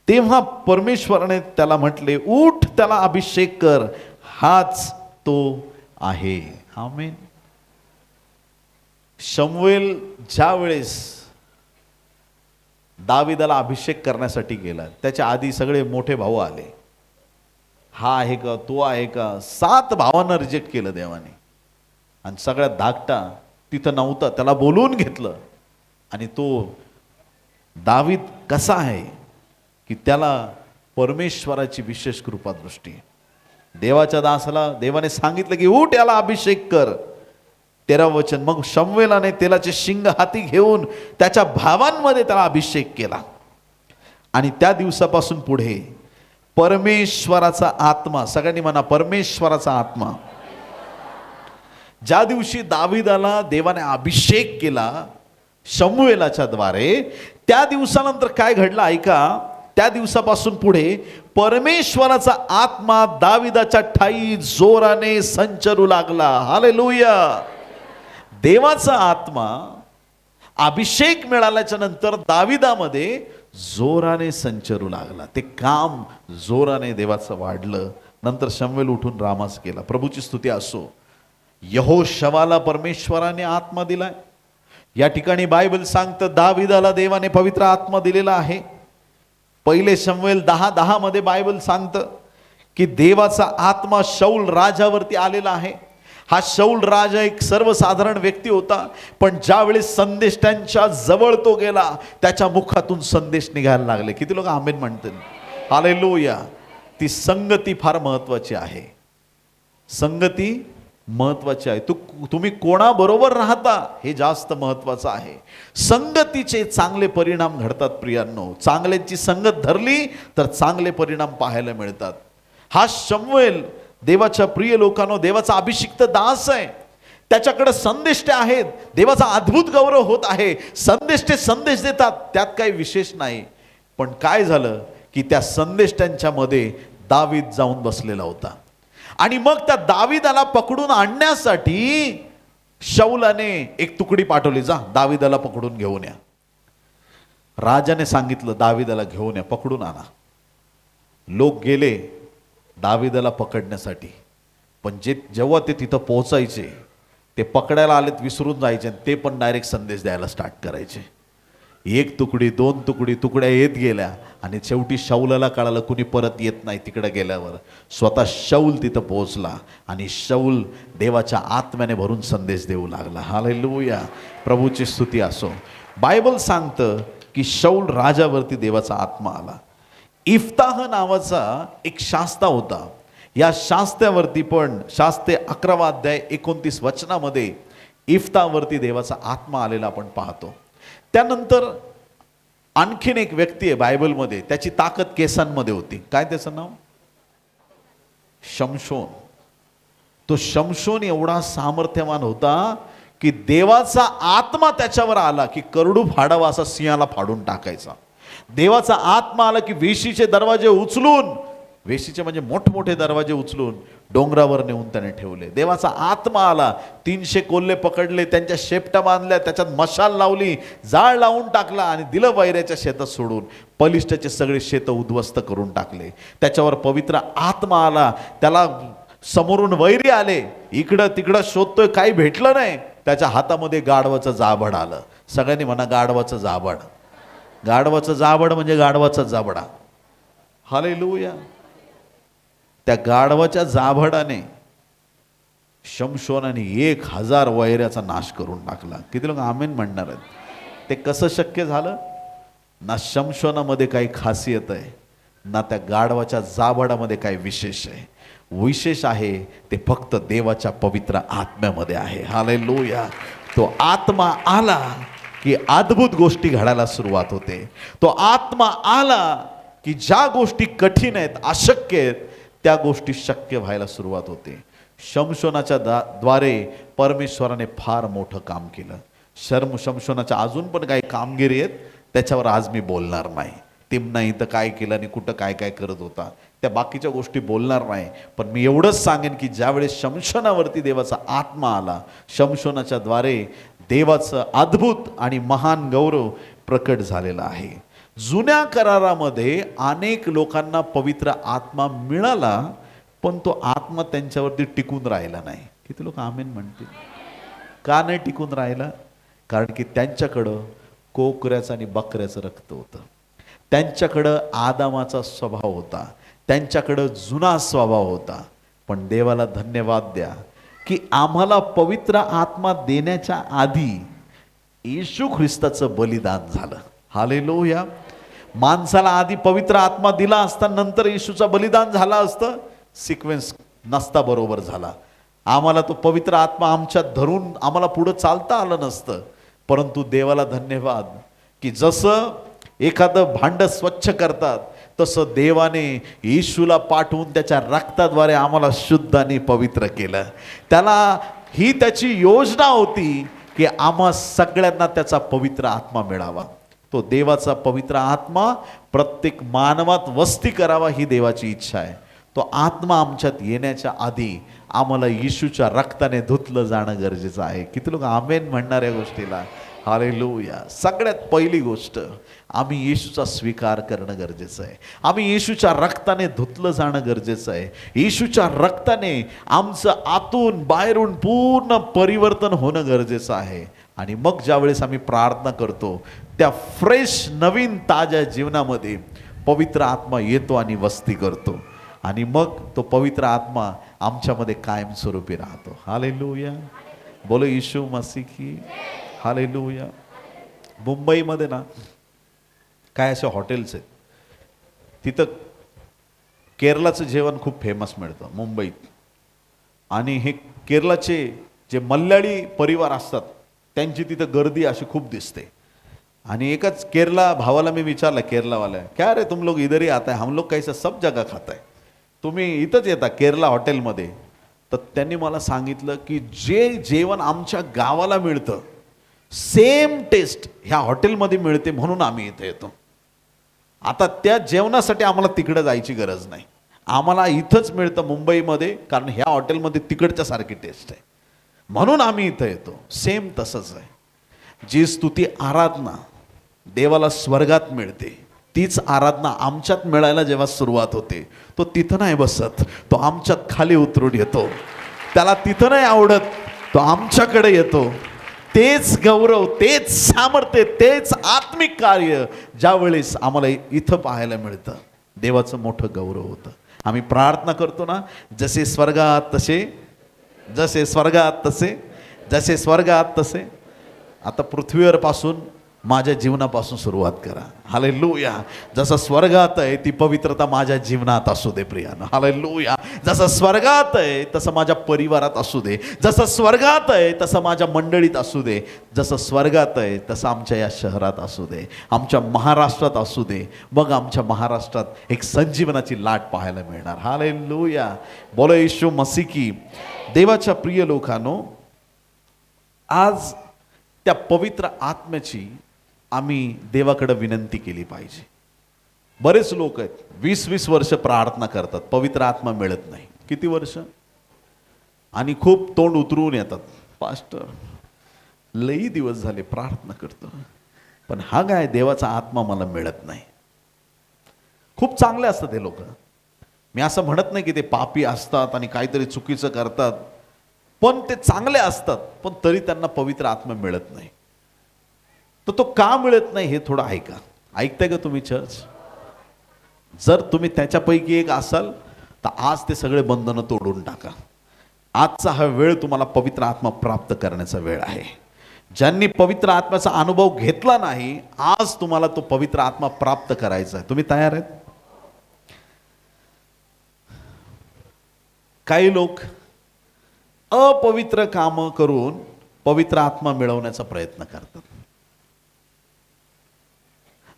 तेव्हा परमेश्वराने त्याला म्हटले, उठ, त्याला अभिषेक कर, हाच तो आहे. आमेन. शमूएल ज्या वेळेस दाविदाला अभिषेक करण्यासाठी गेला, त्याच्या आधी सगळे मोठे भाऊ आले. हा आहे का, तो आहे का? 7 भावांना रिजेक्ट केलं देवाने. आणि सगळ्यात धाकटा तिथं नव्हता, त्याला बोलवून घेतलं. आणि तो दावीद कसा आहे की त्याला परमेश्वराची विशेष कृपादृष्टी. देवाच्या दासाला देवाने सांगितलं की उठ, याला अभिषेक कर. 13 वचन. मग शमूएलाने तेलाचे शिंग हाती घेऊन त्याच्या भावांमध्ये त्याला अभिषेक केला. आणि त्या दिवसापासून पुढे परमेश्वराचा आत्मा, सगळ्यांनी म्हणा परमेश्वराचा आत्मा, ज्या दिवशी दाविदाला देवाने अभिषेक केला शमूएलाच्या द्वारे, त्या दिवसानंतर काय घडलं ऐका. त्या दिवसापासून पुढे परमेश्वराचा आत्मा दाविदाच्या ठाई जोराने संचरू लागला. हालेलुया. देवाचा आत्मा अभिषेक मिळाल्याच्या नंतर दाविदामध्ये जोराने संचरू लागला. ते काम जोराने देवाचं वाढलं. नंतर शमूएल उठून रामास गेला. प्रभूची स्तुती असो. यहोशवाला परमेश्वराने आत्मा दिलाय. या ठिकाणी बायबल सांगतं दाविदाला देवाने पवित्र आत्मा दिलेला आहे. पहिले शमूएल 10:10 मध्ये बायबल सांगतं की देवाचा आत्मा शौल राजावरती आलेला आहे. हा शौल राजा एक सर्वसाधारण व्यक्ती होता, पण ज्यावेळेस संदेष्टांच्या जवळ तो गेला, त्याच्या मुखातून संदेश निघायला लागले. किती लोक आमेन म्हणतील? हालेलुया. ती संगती फार महत्वाची आहे. संगती महत्वाची आहे. तुम्ही कोणाबरोबर राहता हे जास्त महत्वाचं आहे. संगतीचे चांगले परिणाम घडतात प्रियांनो. चांगल्यांची संगत धरली तर चांगले परिणाम पाहायला मिळतात. हा शमूएल देवाच्या प्रिय लोकांनो, देवाचा अभिषिक्त दास आहे. त्याच्याकडे संदेष्टे आहेत. देवाचा अद्भुत गौरव होत आहे. संदेष्टे संदेश देतात, त्यात काही विशेष नाही. पण काय झालं की त्या संदेष्टांच्या मध्ये दावीद जाऊन बसलेला होता. आणि मग त्या दाविदाला पकडून आणण्यासाठी शौलाने एक तुकडी पाठवली, जा दाविदाला पकडून घेऊन या. राजाने सांगितलं दाविदाला घेऊन या, पकडून आणा. लोक गेले दाविदाला पकडण्यासाठी, पण जेव्हा ते तिथं पोहोचायचे, ते पकडायला आलेत विसरून जायचे, ते पण डायरेक्ट संदेश द्यायला स्टार्ट करायचे. एक तुकडी, दोन तुकडी, तुकड्या येत गेल्या आणि शेवटी शौलाला कळालं कुणी परत येत नाही. तिकडे गेल्यावर स्वतः शौल तिथं पोहोचला आणि शौल देवाच्या आत्म्याने भरून संदेश देऊ लागला. हालेलुया, प्रभूची स्तुती असो. बायबल सांगतं की शौल राजावरती देवाचा आत्मा आला. इफ्ताह नावाचा एक शास्ता होता. या शास्त्यावरती पण शास्ते 11 अध्याय 29 वचनामध्ये इफ्तावरती देवाचा आत्मा आलेला आपण पाहतो. त्यानंतर आणखीन एक व्यक्ती आहे बायबलमध्ये, त्याची ताकद केसांमध्ये होती. काय त्याचं नाव? शमशोन. तो शमशोन एवढा सामर्थ्यवान होता की देवाचा आत्मा त्याच्यावर आला की करडू फाडावा असा सिंहाला फाडून टाकायचा. देवाचा आत्मा आला की वेशीचे दरवाजे उचलून, वेशीचे म्हणजे मोठमोठे दरवाजे उचलून डोंगरावर नेऊन त्याने ठेवले. देवाचा आत्मा आला, 300 कोल्हे पकडले, त्यांच्या शेपट्या बांधल्या, त्याच्यात मशाल लावली, जाळ लावून टाकला आणि दिलं वैऱ्याच्या शेतात सोडून. पलिष्ठचे सगळे शेत उद्ध्वस्त करून टाकले. त्याच्यावर पवित्र आत्मा आला. त्याला समोरून वैरी आले, इकडं तिकडं शोधतोय, काही भेटलं नाही. त्याच्या हातामध्ये गाढवाचं जाबड आलं. सगळ्यांनी म्हणा गाढवाचं जाबड. गाढवाचं जाबड म्हणजे गाढवाचा जाबडा. हालेलुया. त्या गाढवाच्या जाभडाने शमशोनाने 1000 वैऱ्याचा नाश करून टाकला. किती लोक आमेन म्हणणार आहेत? ते कसं शक्य झालं? ना शमशोनामध्ये काही खासियत आहे, ना त्या गाढवाच्या जाभडामध्ये काही विशेष आहे. विशेष आहे ते फक्त देवाच्या पवित्र आत्म्यामध्ये आहे. हालेलुया. तो आत्मा आला की अद्भुत गोष्टी घडायला सुरुवात होते. तो आत्मा आला की ज्या गोष्टी कठीण आहेत, अशक्य आहेत, त्या गोष्टी शक्य व्हायला सुरुवात होते. शमशोनाच्या द्वारे परमेश्वराने फार मोठं काम केलं. शमशोनाच्या अजून पण काही कामगिरी आहेत, त्याच्यावर आज मी बोलणार नाही. तिमना इथं काय केलं आणि कुठं काय काय करत होता, त्या बाकीच्या गोष्टी बोलणार नाही. पण मी एवढंच सांगेन की ज्यावेळेस शमशोनावरती देवाचा आत्मा आला, शमशोनाच्या द्वारे देवाचं अद्भुत आणि महान गौरव प्रकट झालेला आहे. जुन्या करारामध्ये अनेक लोकांना पवित्र आत्मा मिळाला, पण तो आत्मा त्यांच्यावरती टिकून राहिला नाही. किती लोक आमेन म्हणतील? का नाही टिकून राहिला? कारण की त्यांच्याकडं कोकऱ्याचं आणि बकऱ्याचं रक्त होतं. त्यांच्याकडं आदामाचा स्वभाव होता, त्यांच्याकडं जुना स्वभाव होता. पण देवाला धन्यवाद द्या की आम्हाला पवित्र आत्मा देण्याच्या आधी येशू ख्रिस्ताचं बलिदान झालं. हालेलुया. माणसाला आधी पवित्र आत्मा दिला असता, नंतर येशूचा बलिदान झाला असतं, सिक्वेन्स नसता बरोबर झाला. आम्हाला तो पवित्र आत्मा आमच्यात धरून आम्हाला पुढं चालता आलं नसतं. परंतु देवाला धन्यवाद की जसं एखादं भांड स्वच्छ करतात, तसं देवाने येशूला पाठवून त्याच्या रक्ताद्वारे आम्हाला शुद्ध आणि पवित्र केलं. त्याला ही त्याची योजना होती की आम्हा सगळ्यांना त्याचा पवित्र आत्मा मिळावा. तो देवाचा पवित्र आत्मा प्रत्येक मानवात वस्ती करावा ही देवाची इच्छा आहे. तो आत्मा आमच्यात येण्याच्या आधी आम्हाला येशूच्या रक्ताने धुतलं जाणं गरजेचं आहे. किती लोक आमेन म्हणणार या गोष्टीला? हालेलुया. सगळ्यात पहिली गोष्ट, आम्ही येशूचा स्वीकार करणं गरजेचं आहे. आम्ही येशूच्या रक्ताने धुतलं जाणं गरजेचं आहे. येशूच्या रक्ताने आमचं आतून बाहेरून पूर्ण परिवर्तन होणं गरजेचं आहे. आणि मग ज्यावेळेस आम्ही प्रार्थना करतो, त्या फ्रेश नवीन ताज्या जीवनामध्ये पवित्र आत्मा येतो आणि वस्ती करतो. आणि मग तो पवित्र आत्मा आमच्यामध्ये कायमस्वरूपी राहतो. हालेलुया. बोलो येशू मसीह की. हालेलुया. मुंबईमध्ये ना काय असे हॉटेल्स आहेत, तिथं केरळाचं जेवण खूप फेमस मिळतं मुंबईत. आणि हे केरळाचे जे मल्याळी परिवार असतात त्यांची तिथं गर्दी अशी खूप दिसते. आणि एकाच केरला भावाला मी विचारलं, केरलावाल्या, क्या रे तुम लोग इधर ही आता है, हम लोग कैसा सब जगह खाता है, तुम्ही इथंच येता केरला हॉटेलमध्ये? तर त्यांनी मला सांगितलं की जे जेवण आमच्या गावाला मिळतं सेम टेस्ट ह्या हॉटेलमध्ये मिळते, म्हणून आम्ही इथे येतो. आता त्या जेवणासाठी आम्हाला तिकडे जायची गरज नाही, आम्हाला इथंच मिळतं मुंबईमध्ये, कारण ह्या हॉटेलमध्ये तिकडच्या सारखी टेस्ट आहे, म्हणून आम्ही इथं येतो. सेम तसंच आहे. जी स्तुती आराधना देवाला स्वर्गात मिळते, तीच आराधना आमच्यात मिळायला जेव्हा सुरुवात होते, तो तिथं नाही बसत, तो आमच्यात खाली उतरून येतो. त्याला तिथं नाही आवडत, तो आमच्याकडे येतो. तेच गौरव, तेच सामर्थ्य, तेच आत्मिक कार्य ज्यावेळेस आम्हाला इथं पाहायला मिळतं, देवाचं मोठं गौरव होतं. आम्ही प्रार्थना करतो ना, जसे स्वर्गात तसे, जसे स्वर्गात तसे, जसे स्वर्गात तसे. आता पृथ्वीवर पासून माझ्या जीवनापासून सुरुवात करा. हालेलुया. जसं स्वर्गात आहे ती पवित्रता माझ्या जीवनात असू दे प्रियानं. हालेलुया. जसं स्वर्गात आहे तसं माझ्या परिवारात असू दे, जसं स्वर्गात आहे तसं माझ्या मंडळीत असू दे, जसं स्वर्गात आहे तसं आमच्या या शहरात असू दे, आमच्या महाराष्ट्रात असू दे. मग आमच्या महाराष्ट्रात एक संजीवनाची लाट पाहायला मिळणार. हालेलुया. बोलो येशू मसीह की. देवाच्या प्रिय लोकांनो, आज त्या पवित्र आत्म्याची आम्ही देवाकडे विनंती केली पाहिजे. बरेच लोक आहेत 20-20 वर्ष प्रार्थना करतात, पवित्र आत्मा मिळत नाही. किती वर्ष? आणि खूप तोंड उतरवून येतात, पास्टर लई दिवस झाले प्रार्थना करतो, पण हा काय देवाचा आत्मा मला मिळत नाही. खूप चांगले असतात हे लोक. मी असं म्हणत नाही की ते पापी असतात आणि काहीतरी चुकीचं करतात, पण ते चांगले असतात, पण तरी त्यांना पवित्र आत्मा मिळत नाही. तर तो का मिळत नाही हे थोडं ऐका. ऐकताय का तुम्ही चर्च? जर तुम्ही त्याच्यापैकी एक असाल तर आज ते सगळे बंधनं तोडून टाका. आजचा हा वेळ तुम्हाला पवित्र आत्मा प्राप्त करण्याचा वेळ आहे. ज्यांनी पवित्र आत्म्याचा अनुभव घेतला नाही, आज तुम्हाला तो पवित्र आत्मा प्राप्त करायचा आहे. तुम्ही तयार आहेत? काही लोक अपवित्र कामं करून पवित्र आत्मा मिळवण्याचा प्रयत्न करतात.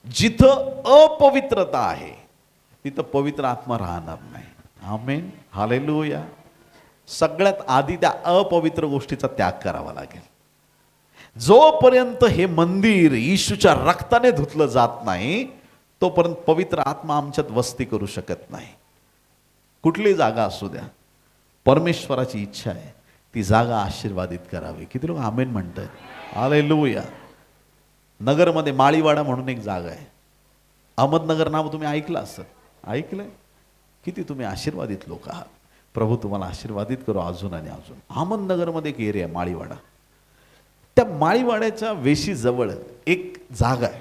जिथं अपवित्रता आहे तिथं पवित्र आत्मा राहणार नाही. आमेन. हालेलुया. सगळ्यात आधी त्या अपवित्र गोष्टीचा त्याग करावा लागेल. जोपर्यंत हे मंदिर येशूच्या रक्ताने धुतलं जात नाही, तोपर्यंत पवित्र आत्मा आमच्यात वस्ती करू शकत नाही. कुठली जागा असू द्या, परमेश्वराची इच्छा आहे ती जागा आशीर्वादित करावी. किती लोक आमेन म्हणतात? हालेलुया. नगरमध्ये माळीवाडा म्हणून एक जागा आहे. अहमदनगर नाव तुम्ही ऐकलं असतं. ऐकलंय? किती तुम्ही आशीर्वादित लोक आहात. प्रभू तुम्हाला आशीर्वादित करो अजून आणि अजून. अहमदनगरमध्ये एक एरिया आहे माळीवाडा. त्या माळीवाड्याच्या वेशीजवळ एक जागा आहे.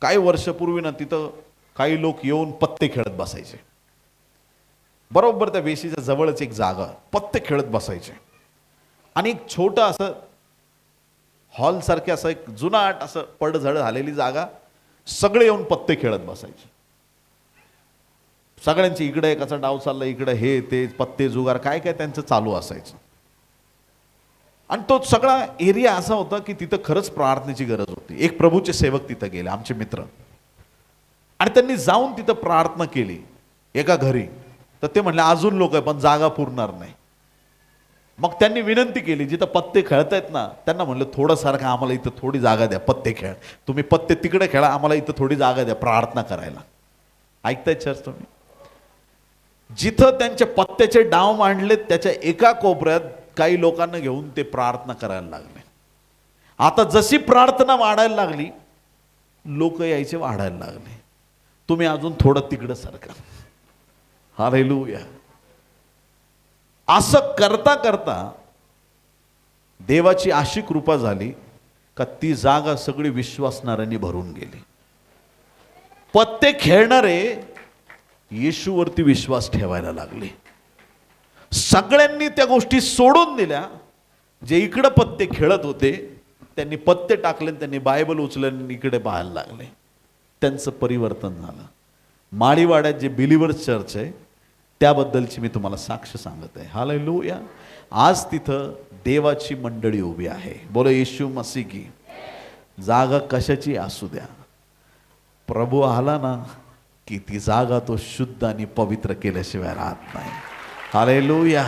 काही वर्षापूर्वी ना तिथं काही लोक येऊन पत्ते खेळत बसायचे. बरोबर त्या वेशीच्या जवळच एक जागा, पत्ते खेळत बसायचे. आणि एक छोटं असं हॉल सारखे असं एक जुनाट असं पडझड झालेली जागा, सगळे येऊन पत्ते खेळत बसायचे. सगळ्यांची इकडे एक असा डाव चालला, इकडे हे ते पत्ते जुगार काय काय त्यांचं चालू असायचं. आणि तो सगळा एरिया असा होता की तिथं खरंच प्रार्थनेची गरज होती. एक प्रभूचे सेवक तिथं गेले, आमचे मित्र, आणि त्यांनी जाऊन तिथं प्रार्थना केली एका घरी. तर ते म्हणले अजून लोक आहे पण जागा पुरणार नाही. मग त्यांनी विनंती केली, जिथं पत्ते खेळतायत ना त्यांना म्हणलं थोडं सारखं आम्हाला इथं थोडी जागा द्या, पत्ते खेळ. तुम्ही पत्ते तिकडे खेळा, आम्हाला इथं थोडी जागा द्या प्रार्थना करायला. ऐकताय चर्च तुम्ही? जिथं त्यांचे पत्त्याचे डाव मांडले त्याच्या एका कोपऱ्यात काही लोकांना घेऊन ते प्रार्थना करायला लागले. आता जशी प्रार्थना वाढायला लागली, लोक यायचे वाढायला लागले. तुम्ही अजून थोडं तिकडं सारखा. हालेलुया. असं करता करता देवाची अशी कृपा झाली का ती जागा सगळी विश्वासणाऱ्यांनी भरून गेली. पत्ते खेळणारे येशूवरती विश्वास ठेवायला लागले. सगळ्यांनी त्या गोष्टी सोडून दिल्या. जे इकडं पत्ते खेळत होते त्यांनी पत्ते टाकले, त्यांनी बायबल उचलून इकडे पाहायला लागले. त्यांचं परिवर्तन झालं. माळीवाड्यात जे बिलीव्हर्स चर्च आहे त्याबद्दलची मी तुम्हाला साक्ष सांगत आहे. हालेलुया. आज तिथं देवाची मंडळी उभी आहे. बोलो येशू मसीह की. जागा कशाची असू द्या, प्रभू आला ना की ती जागा तो शुद्ध आणि पवित्र केल्याशिवाय राहत नाही. हालेलुया.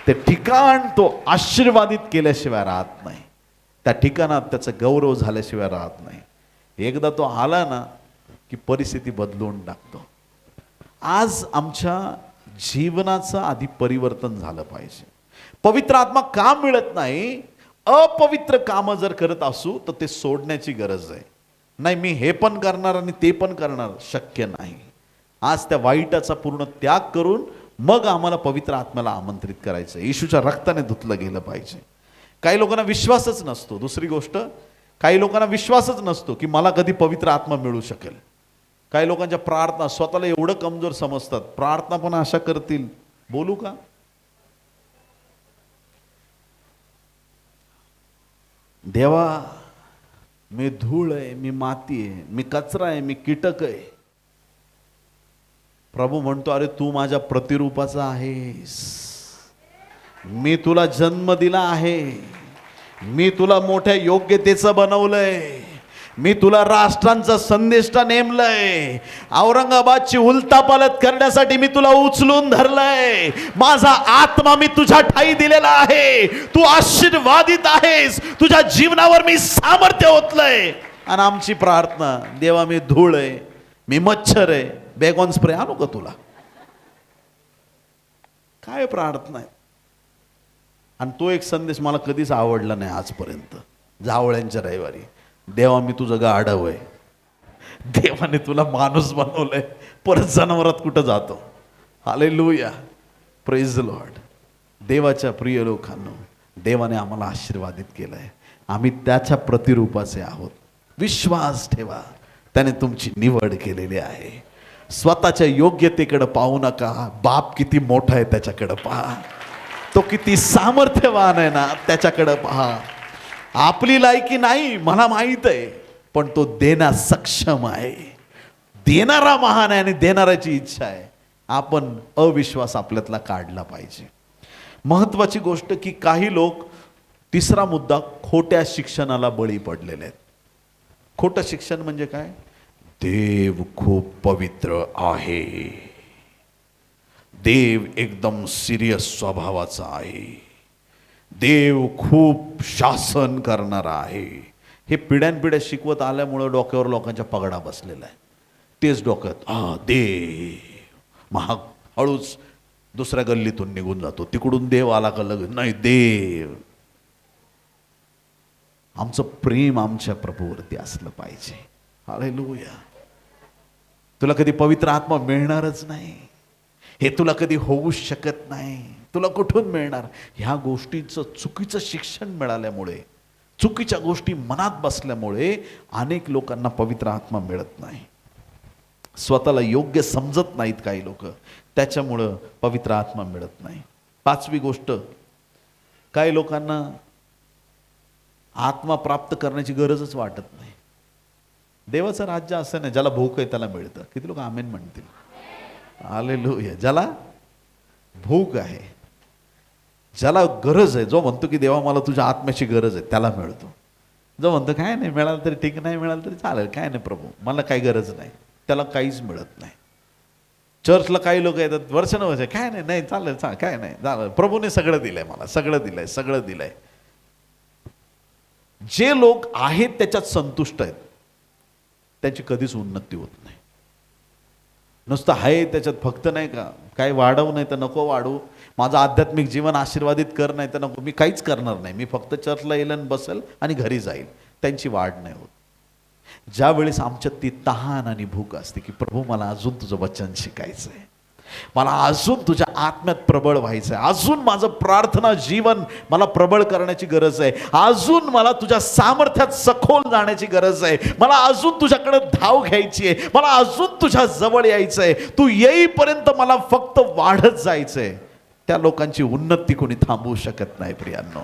ते ठिकाण तो आशीर्वादित केल्याशिवाय राहत नाही. त्या ठिकाणात त्याचा गौरव झाल्याशिवाय राहत नाही. एकदा तो आला ना की परिस्थिती बदलून टाकतो. आज आमच्या जीवनाचं आधी परिवर्तन झालं पाहिजे. पवित्र आत्मा का मिळत नाही? अपवित्र कामं जर करत असू तर ते सोडण्याची गरज आहे. नाही मी हे पण करणार आणि ते पण करणार, शक्य नाही. आज त्या वाईटाचा पूर्ण त्याग करून मग आम्हाला पवित्र आत्म्याला आमंत्रित करायचं. येशूच्या रक्ताने धुतलं गेलं पाहिजे. काही लोकांना विश्वासच नसतो. दुसरी गोष्ट, काही लोकांना विश्वासच नसतो की मला कधी पवित्र आत्मा मिळू शकेल. काही लोकांच्या प्रार्थना स्वतःला एवढं कमजोर समजतात, प्रार्थना पण अशा करतील. बोलू का? देवा, मी धूळ आहे, मी माती आहे, मी कचरा आहे, मी कीटक आहे. प्रभू म्हणतो, अरे तू माझ्या प्रतिरूपाचा आहेस. मी तुला जन्म दिला आहे, मी तुला मोठ्या योग्यतेचं बनवलंय, मी तुला राष्ट्रांचा संदेष्टा नेमलंय, औरंगाबादची उलथापालथ करण्यासाठी मी तुला उचलून धरलंय. माझा आत्मा मी तुझ्या ठाई दिलेला आहे. तू आशीर्वादित आहेस, तुझ्या जीवनावर मी सामर्थ्य ओतलंय. आणि आमची प्रार्थना, देवा मी धूळ आहे, मी मच्छर आहे, बेगॉन स्प्रे आणू का तुला? काय प्रार्थना आहे. आणि तो एक संदेश मला कधीच आवडला नाही आजपर्यंत. जावळ्यांच्या रविवारी, देवा मी तुझं गाढव आहे, देवाने तुला माणूस बनवलंय, परत जनावरात कुठं जातो. Hallelujah, praise the Lord. देवाच्या प्रिय लोकांनो, देवाने आम्हाला आशीर्वादित केलंय, आम्ही त्याच्या प्रतिरूपाचे आहोत. विश्वास ठेवा, त्याने तुमची निवड केलेली आहे. स्वतःच्या योग्यतेकडे पाहू नका, बाप किती मोठा आहे त्याच्याकडे पहा, तो किती सामर्थ्यवान आहे ना त्याच्याकडे पहा. आपली लायकी नाही मला माहित आहे, पण तो देण्यास सक्षम आहे. देणारा महान आहे आणि देणाऱ्याची इच्छा आहे. आपण अविश्वास आपल्यातला काढला पाहिजे. महत्वाची गोष्ट की काही लोक, तिसरा मुद्दा, खोट्या शिक्षणाला बळी पडलेले आहेत. खोटं शिक्षण म्हणजे काय? देव खूप पवित्र आहे, देव एकदम सिरियस स्वभावाचा आहे, देव खूप शासन करणारा आहे. हे पिढ्यानपिढ्या शिकवत आल्यामुळं डोक्यावर लोकांच्या पगडा बसलेला आहे. तेच डोक्यात, देव, महाग हळूच दुसऱ्या गल्लीतून निघून जातो. तिकडून देव आला का लगेच नाही देव. आमचं प्रेम आमच्या प्रभूवरती असलं पाहिजे. हालेलुया. तुला कधी पवित्र आत्मा मिळणारच नाही, हे तुला कधी होऊ शकत नाही. तुला कुठून मिळणार? ह्या गोष्टीचं चुकीचं शिक्षण मिळाल्यामुळे, चुकीच्या गोष्टी मनात बसल्यामुळे अनेक लोकांना पवित्र आत्मा मिळत नाही. स्वतःला योग्य समजत नाहीत काही लोक, त्याच्यामुळं पवित्र आत्मा मिळत नाही. पाचवी गोष्ट, काही लोकांना आत्मा प्राप्त करण्याची गरजच वाटत नाही. देवाचं राज्य असं नाही, ज्याला भूक आहे त्याला मिळतं. किती लोक आमेन म्हणतील? हालेलुया. ज्याला भूक आहे, ज्याला गरज आहे, जो म्हणतो की देवा मला तुझ्या आत्म्याची गरज आहे, त्याला मिळतो. जो म्हणतो काय नाही मिळालं तरी ठीक, नाही मिळालं तरी चालेल, काय नाही प्रभू मला काही गरज नाही, त्याला काहीच मिळत नाही. चर्चला काही लोक येतात वर्षानुवर्ष, काय नाही नाही चालेल काय नाही चालेल, प्रभूने सगळं दिलंय, मला सगळं दिलंय, सगळं दिलंय. जे लोक आहेत त्याच्यात संतुष्ट आहेत, त्यांची कधीच उन्नती होत नाही. नुसतं आहे त्याच्यात फक्त, नाही का, काय वाढवू नाही तर नको वाढू, माझं आध्यात्मिक जीवन आशीर्वादित कर नाही तर नको, मी काहीच करणार नाही, मी फक्त चर्चला येईल आणि बसेल आणि घरी जाईल, त्यांची वाढ नाही होत. ज्या वेळेस आमच्यात ती तहान आणि भूक असते की प्रभू मला अजून तुझं वचन शिकायचं आहे, मला अजून तुझ्या आत्म्यात प्रबळ व्हायचं आहे, अजून माझं प्रार्थना जीवन मला प्रबळ करण्याची गरज आहे, अजून मला तुझ्या सामर्थ्यात सखोल जाण्याची गरज आहे, मला अजून तुझ्याकडे धाव घ्यायची आहे, मला अजून तुझ्या जवळ यायचं आहे, तू येईपर्यंत मला फक्त वाढत जायचं आहे. त्या लोकांची उन्नती कोणी थांबवू शकत नाही प्रियांनो.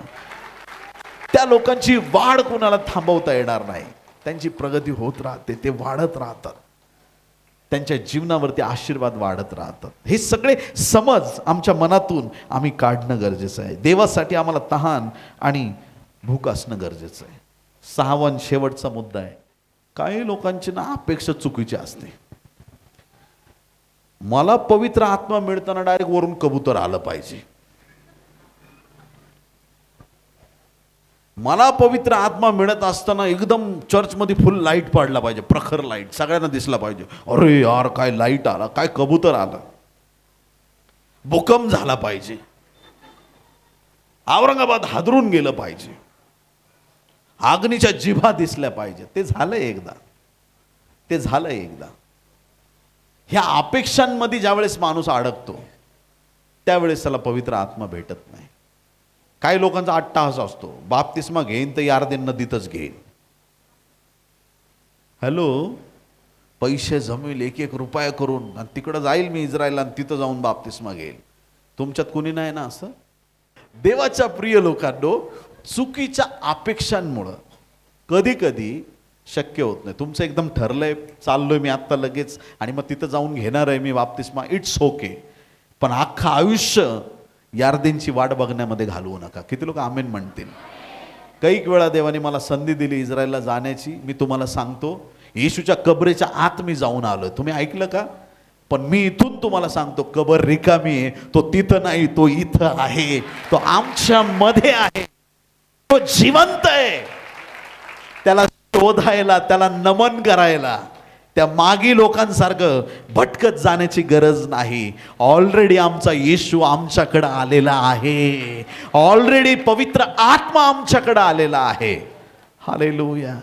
त्या लोकांची वाढ कोणाला थांबवता येणार नाही. त्यांची प्रगती होत राहते, ते वाढत राहतात, त्यांच्या जीवनावरती आशीर्वाद वाढत राहतात. हे सगळे समज आमच्या मनातून आम्ही काढणं गरजेचं आहे. देवासाठी आम्हाला तहान आणि भूक असणं गरजेचं आहे. सहावा आणि शेवटचा मुद्दा आहे, काही लोकांची ना अपेक्षा चुकीची असते. मला पवित्र आत्मा मिळताना डायरेक्ट वरून कबूतर आलं पाहिजे, मला पवित्र आत्मा मिळत असताना एकदम चर्चमध्ये फुल लाईट पाडला पाहिजे, प्रखर लाईट सगळ्यांना दिसला पाहिजे, अरे यार काय लाईट आला, काय कबूतर आलं, भूकंप झाला पाहिजे, औरंगाबाद हादरून गेलं पाहिजे, अग्नीच्या जिभा दिसल्या पाहिजे. ते झालंय एकदा, ते झालंय एकदा. ह्या अपेक्षांमध्ये ज्यावेळेस माणूस अडकतो त्यावेळेस त्याला पवित्र आत्मा भेटत नाही. काही लोकांचा अट्टाहास असतो, बाप्तिस्मा घेईन तर यार्देन नदीतच घेईन. हॅलो, पैसे जमेल एक एक रुपया करून आणि तिकडं जाईल मी इस्रायलला आणि तिथं जाऊन बाप्तिस्मा घेईल. तुमच्यात कुणी नाही ना असं? देवाच्या प्रिय लोकांनो, चुकीच्या अपेक्षांमुळं कधी कधी शक्य होत नाही. तुमचं एकदम ठरलंय, चाललोय मी आत्ता लगेच आणि मग तिथं जाऊन घेणार आहे मी बाप्तिस्मा, इट्स ओके. पण अख्खं आयुष्य यार्देनची वाट बघण्यामध्ये घालवू नका. किती लोक आमेन म्हणतील? कैक वेळा देवाने मला संधी दिली इस्रायलला जाण्याची. मी तुम्हाला सांगतो, येशूच्या कबरेच्या आत मी जाऊन आलो. तुम्ही ऐकलं का? पण मी इथून तुम्हाला सांगतो, कबर रिकामी आहे. तो तिथं नाही, तो इथं आहे, तो आमच्या मध्ये आहे, तो जिवंत आहे. त्याला शोधायला, त्याला नमन करायला त्या मागी लोकांसारखं भटकत जाण्याची गरज नाही. ऑलरेडी आमचा येशू आमच्याकडं आलेला आहे. ऑलरेडी पवित्र आत्मा आमच्याकडं आलेला आहे. हालेलुया.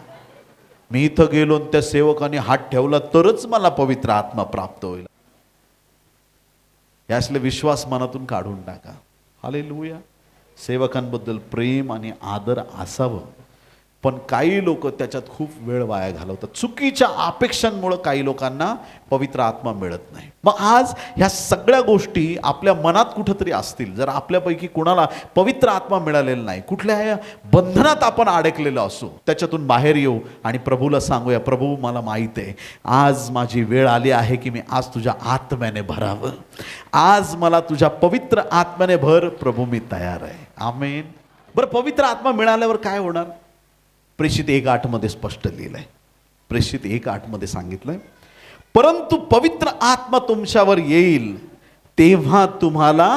मी इथं गेलो आणि त्या सेवकाने हात ठेवला तरच मला पवित्र आत्मा प्राप्त होईल. यासले विश्वास मनातून काढून टाका. हालेलुया. सेवकांबद्दल प्रेम आणि आदर असावं, पण काही लोक त्याच्यात खूप वेळ वाया घालवतात. चुकीच्या अपेक्षांमुळे काही लोकांना पवित्र आत्मा मिळत नाही. मग आज ह्या सगळ्या गोष्टी आपल्या मनात कुठंतरी असतील. जर आपल्यापैकी कुणाला पवित्र आत्मा मिळालेला नाही, कुठल्या बंधनात आपण अडकलेलो असू, त्याच्यातून बाहेर येऊ आणि प्रभूला सांगूया, प्रभू मला माहीत आहे आज माझी वेळ आली आहे की मी आज तुझ्या आत्म्याने भरावं. आज मला तुझ्या पवित्र आत्म्याने भर प्रभू, मी तयार आहे. आमेन. बरं, पवित्र आत्मा मिळाल्यावर काय होणार? प्रेषित 1:8 मध्ये स्पष्ट लिहिलंय. प्रेषित 1:8 मध्ये सांगितलंय, परंतु पवित्र आत्मा तुमच्यावर येईल तेव्हा तुम्हाला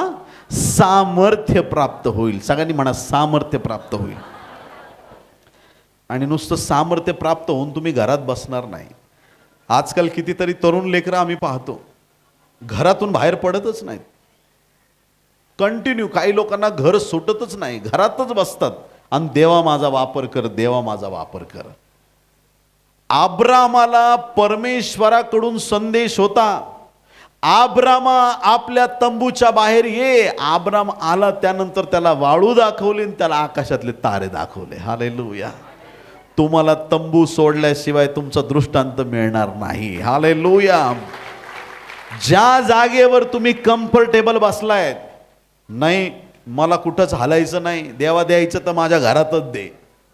सामर्थ्य प्राप्त होईल. सगळ्यांनी म्हणा, सामर्थ्य प्राप्त होईल. आणि नुसतं सामर्थ्य प्राप्त होऊन तुम्ही घरात बसणार नाही. आजकाल कितीतरी तरुण लेकरं आम्ही पाहतो, घरातून बाहेर पडतच नाहीत. कंटिन्यू काही लोकांना घर सुटतच नाही, घरातच बसतात आणि देवा माझा वापर कर, देवा माझा वापर कर. आब्रामाला परमेश्वराकडून संदेश होता, आब्रामा आपल्या तंबूच्या बाहेर ये. आब्राम आला, त्यानंतर त्याला वाळू दाखवली आणि त्याला आकाशातले तारे दाखवले. हालेलुया. तुम्हाला तंबू सोडल्याशिवाय तुमचा दृष्टांत मिळणार नाही. हालेलुया. ज्या जागेवर तुम्ही कम्फर्टेबल बसलाय, नाही मला कुठंच हालायचं नाही, देवा द्यायचं तर माझ्या घरातच दे,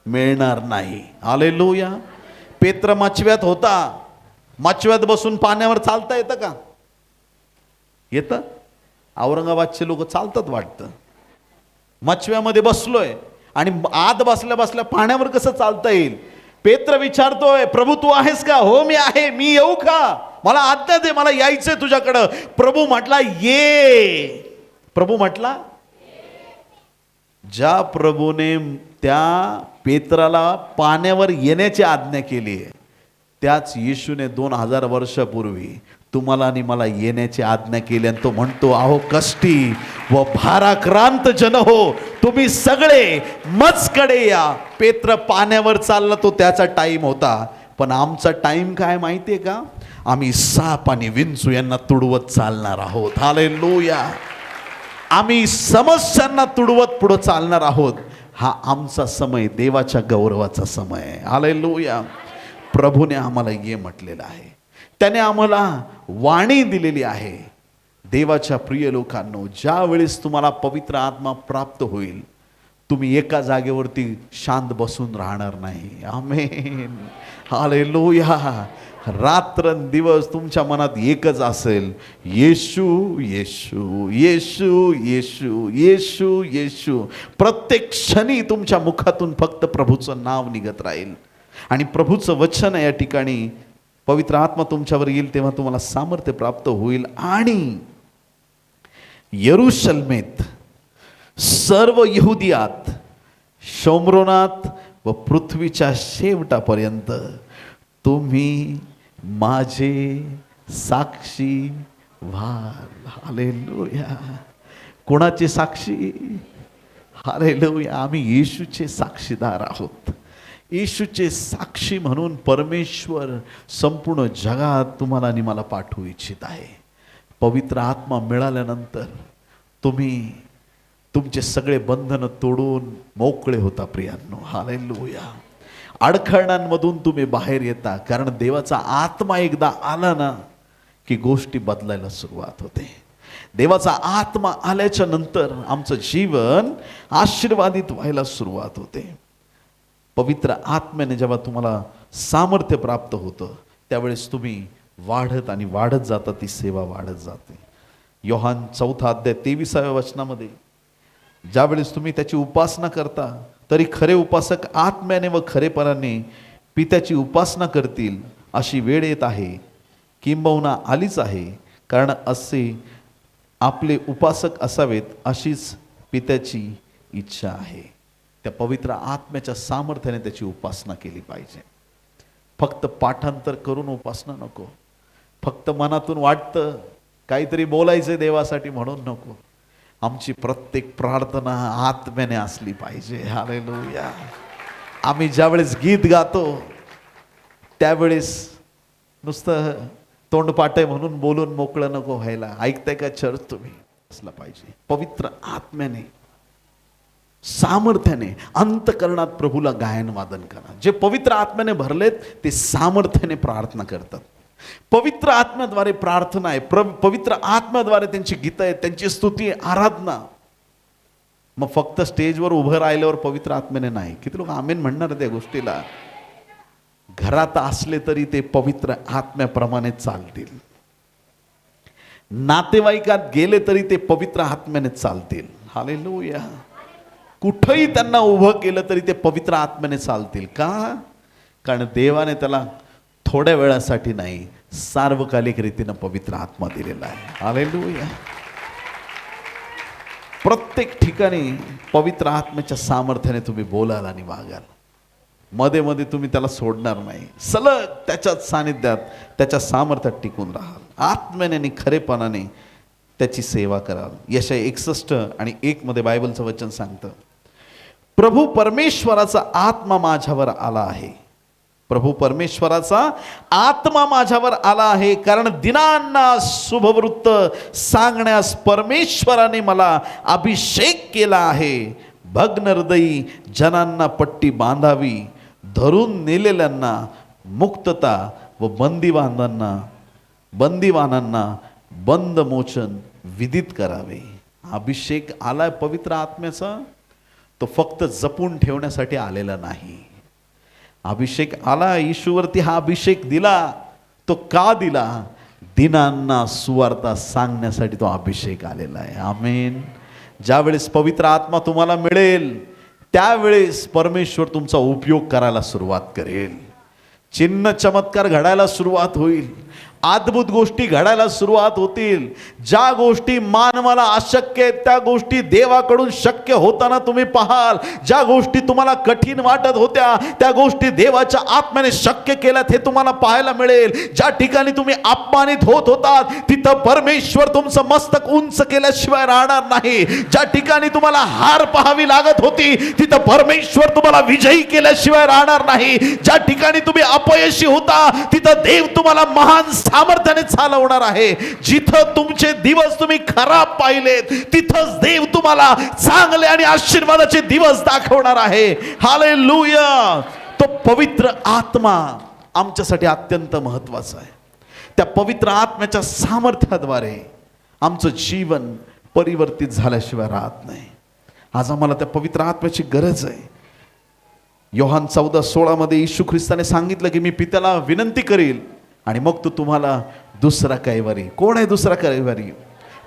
मिळणार नाही. हालेलुया. पेत्र मचव्यात होता, मचव्यात बसून पाण्यावर चालता येतं का? येतं? औरंगाबादचे लोक चालतात वाटतं. मचव्यामध्ये बसलोय आणि आत बसल्या बसल्या पाण्यावर कसं चालता येईल? पेत्र विचारतोय, प्रभू तू आहेस का? हो मी आहे. मी येऊ का? मला आज्ञा दे, मला यायचंय तुझ्याकडं. प्रभू म्हटला ये. प्रभू म्हटला, ज्या प्रभूने त्या पेत्राला पाण्यावर येण्याची आज्ञा केली आहे, त्याच येशूने 2000 वर्षापूर्वी तुम्हाला आणि मला येण्याची आज्ञा केली. आणि तो म्हणतो, अहो कष्टी व भाराक्रांत जन हो, तुम्ही सगळे मजकडे या. पेत्र पाण्यावर चालला, तो त्याचा टाईम होता. पण आमचा टाईम काय माहितीये का? आम्ही साप आणि विंचू यांना तुडवत चालणार आहोत. हालेलुया. आम्ही समस्यांना तुडवत पुढे चालणार आहोत. हा आमचा समय देवाच्या गौरवाचा समय आहे. हालेलुया. प्रभूने आम्हाला ये म्हटलेलं आहे, त्याने आम्हाला वाणी दिलेली आहे. देवाच्या प्रिय लोकांनो, ज्या वेळेस तुम्हाला पवित्र आत्मा प्राप्त होईल, तुम्ही एका जागेवरती शांत बसून राहणार नाही. आमेन. हालेलुया. रात्रंदिवस तुमच्या मनात एकच असेल, येशू येशू येशू येशू येशू येशू. प्रत्येक क्षणी तुमच्या मुखातून फक्त प्रभूचं नाव निघत राहील. आणि प्रभूचं वचन या ठिकाणी, पवित्र आत्मा तुमच्यावर येईल तेव्हा तुम्हाला सामर्थ्य प्राप्त होईल. आणि यरूशलेमेत, सर्व यहुदियात, शोम्रोनात व पृथ्वीच्या शेवटापर्यंत तुम्ही माझे साक्षी व्हाल. हालेलुया. कोणाचे साक्षी? हालेलुया. आम्ही येशूचे साक्षीदार आहोत. येशूचे साक्षी म्हणून परमेश्वर संपूर्ण जगात तुम्हाला आणि मला पाठवू इच्छित आहे. पवित्र आत्मा मिळाल्यानंतर तुम्ही तुमचे सगळे बंधन तोडून मोकळे होता प्रियांनो. हालेलुया. अडखळणांमधून तुम्ही बाहेर येता, कारण देवाचा आत्मा एकदा आला ना की गोष्टी बदलायला सुरुवात होते. देवाचा आत्मा आल्याच्या नंतर आमचं जीवन आशीर्वादित व्हायला सुरुवात होते. पवित्र आत्म्याने जेव्हा तुम्हाला सामर्थ्य प्राप्त होतं त्यावेळेस तुम्ही वाढत आणि वाढत जाता, ती सेवा वाढत जाते. योहान 4 अध्याय 23व्या वचनामध्ये ज्यावेळेस तुम्ही त्याची उपासना करता, तरी खरे उपासक आत्म्याने व खरेपणाने पित्याची उपासना करतील अशी वेळ येत आहे, किंबहुना आलीच आहे, कारण असे आपले उपासक असावेत अशीच पित्याची इच्छा आहे. त्या पवित्र आत्म्याच्या सामर्थ्याने त्याची उपासना केली पाहिजे. फक्त पाठांतर करून उपासना नको, फक्त मनातून वाटतं काहीतरी बोलायचं देवासाठी म्हणून नको. आमची प्रत्येक प्रार्थना आत्म्याने असली पाहिजे. हालेलुया. आम्ही ज्यावेळेस गीत गातो त्यावेळेस नुसतं तोंडपाटे म्हणून बोलून मोकळं नको व्हायला. ऐकताय का चर्च? तुम्ही असला पाहिजे पवित्र आत्म्याने, सामर्थ्याने अंतःकरणात प्रभूला गायन वादन करा. जे पवित्र आत्म्याने भरलेत ते सामर्थ्याने प्रार्थना करतात. पवित्र आत्म्याद्वारे प्रार्थना आहे, पवित्र आत्म्याद्वारे त्यांची गीतं आहेत, त्यांची स्तुती आराधना. मग फक्त स्टेजवर उभं राहिल्यावर पवित्र आत्म्याने नाही. किती लोक आमेन म्हणणार त्या गोष्टीला? घरात असले तरी ते पवित्र आत्म्याप्रमाणे चालतील. नातेवाईकात गेले तरी ते पवित्र आत्म्याने चालतील. हालेलुया. कुठंही त्यांना उभं केलं तरी ते पवित्र आत्म्याने चालतील. का? कारण देवाने त्याला थोड्या वेळासाठी नाही, सार्वकालिक रीतीनं पवित्र आत्मा दिलेला आहे. हालेलुया. प्रत्येक ठिकाणी पवित्र आत्म्याच्या सामर्थ्याने तुम्ही बोलाल आणि वागाल. मध्ये मध्ये तुम्ही त्याला सोडणार नाही. सलग त्याच्याच सानिध्यात, त्याच्या सामर्थ्यात टिकून राहाल. आत्म्याने आणि खरेपणाने त्याची सेवा कराल. यशाया 61:1 मध्ये बायबलचं वचन सांगतं, प्रभू परमेश्वराचा आत्मा माझ्यावर आला आहे. प्रभू परमेश्वराचा आत्मा माझ्यावर आला आहे, कारण दिनांना शुभवृत्त सांगण्यास परमेश्वराने मला अभिषेक केला आहे. भग्न हृदयी जनांना पट्टी बांधावी, धरून नेलेल्यांना मुक्तता व बंदीवानांना बंदमोचन विदित करावे. अभिषेक आलाय पवित्र आत्म्याचा, तो फक्त जपून ठेवण्यासाठी आलेला नाही. अभिषेक आला, येशूवरती हा अभिषेक दिला. तो का दिला? दिनांना सुवार्ता सांगण्यासाठी तो अभिषेक आलेला आहे. आमेन. ज्यावेळेस पवित्र आत्मा तुम्हाला मिळेल त्यावेळेस परमेश्वर तुमचा उपयोग करायला सुरुवात करेल. चिन्ह चमत्कार घडायला सुरुवात होईल, अद्भुत गोष्टी घडायला सुरुवात होतील. ज्या गोष्टी मानवाला अशक्य आहेत त्या गोष्टी देवाकडून शक्य होताना तुम्ही पाहाल. ज्या गोष्टी तुम्हाला कठीण वाटत होत्या त्या गोष्टी देवाच्या आत्म्याने शक्य केल्यात हे तुम्हाला पाहायला मिळेल. ज्या ठिकाणी तुम्ही अपमानित होत होतात तिथं परमेश्वर तुमचं मस्तक उंच केल्याशिवाय राहणार नाही. ज्या ठिकाणी तुम्हाला हार पाहावी लागत होती तिथं परमेश्वर तुम्हाला विजयी केल्याशिवाय राहणार नाही. ज्या ठिकाणी तुम्ही अपयशी होता तिथं देव तुम्हाला महान सामर्थ्याने चालवणार आहे. जिथं तुमचे दिवस तुम्ही खराब पाहिलेत तिथंच देव तुम्हाला चांगले आणि आशीर्वादाचे दिवस दाखवणार आहे. हालेलुया. तो पवित्र आत्मा आमच्यासाठी अत्यंत महत्वाचा आहे. त्या पवित्र आत्म्याच्या सामर्थ्याद्वारे आमचं जीवन परिवर्तित झाल्याशिवाय राहत नाही. आज आम्हाला त्या पवित्र आत्म्याची गरज आहे. योहान 14:16 मध्ये येशू ख्रिस्ताने सांगितलं की मी पित्याला विनंती करील आणि मग तो तुम्हाला दुसरा कैवारी. कोण आहे दुसरा कैवारी?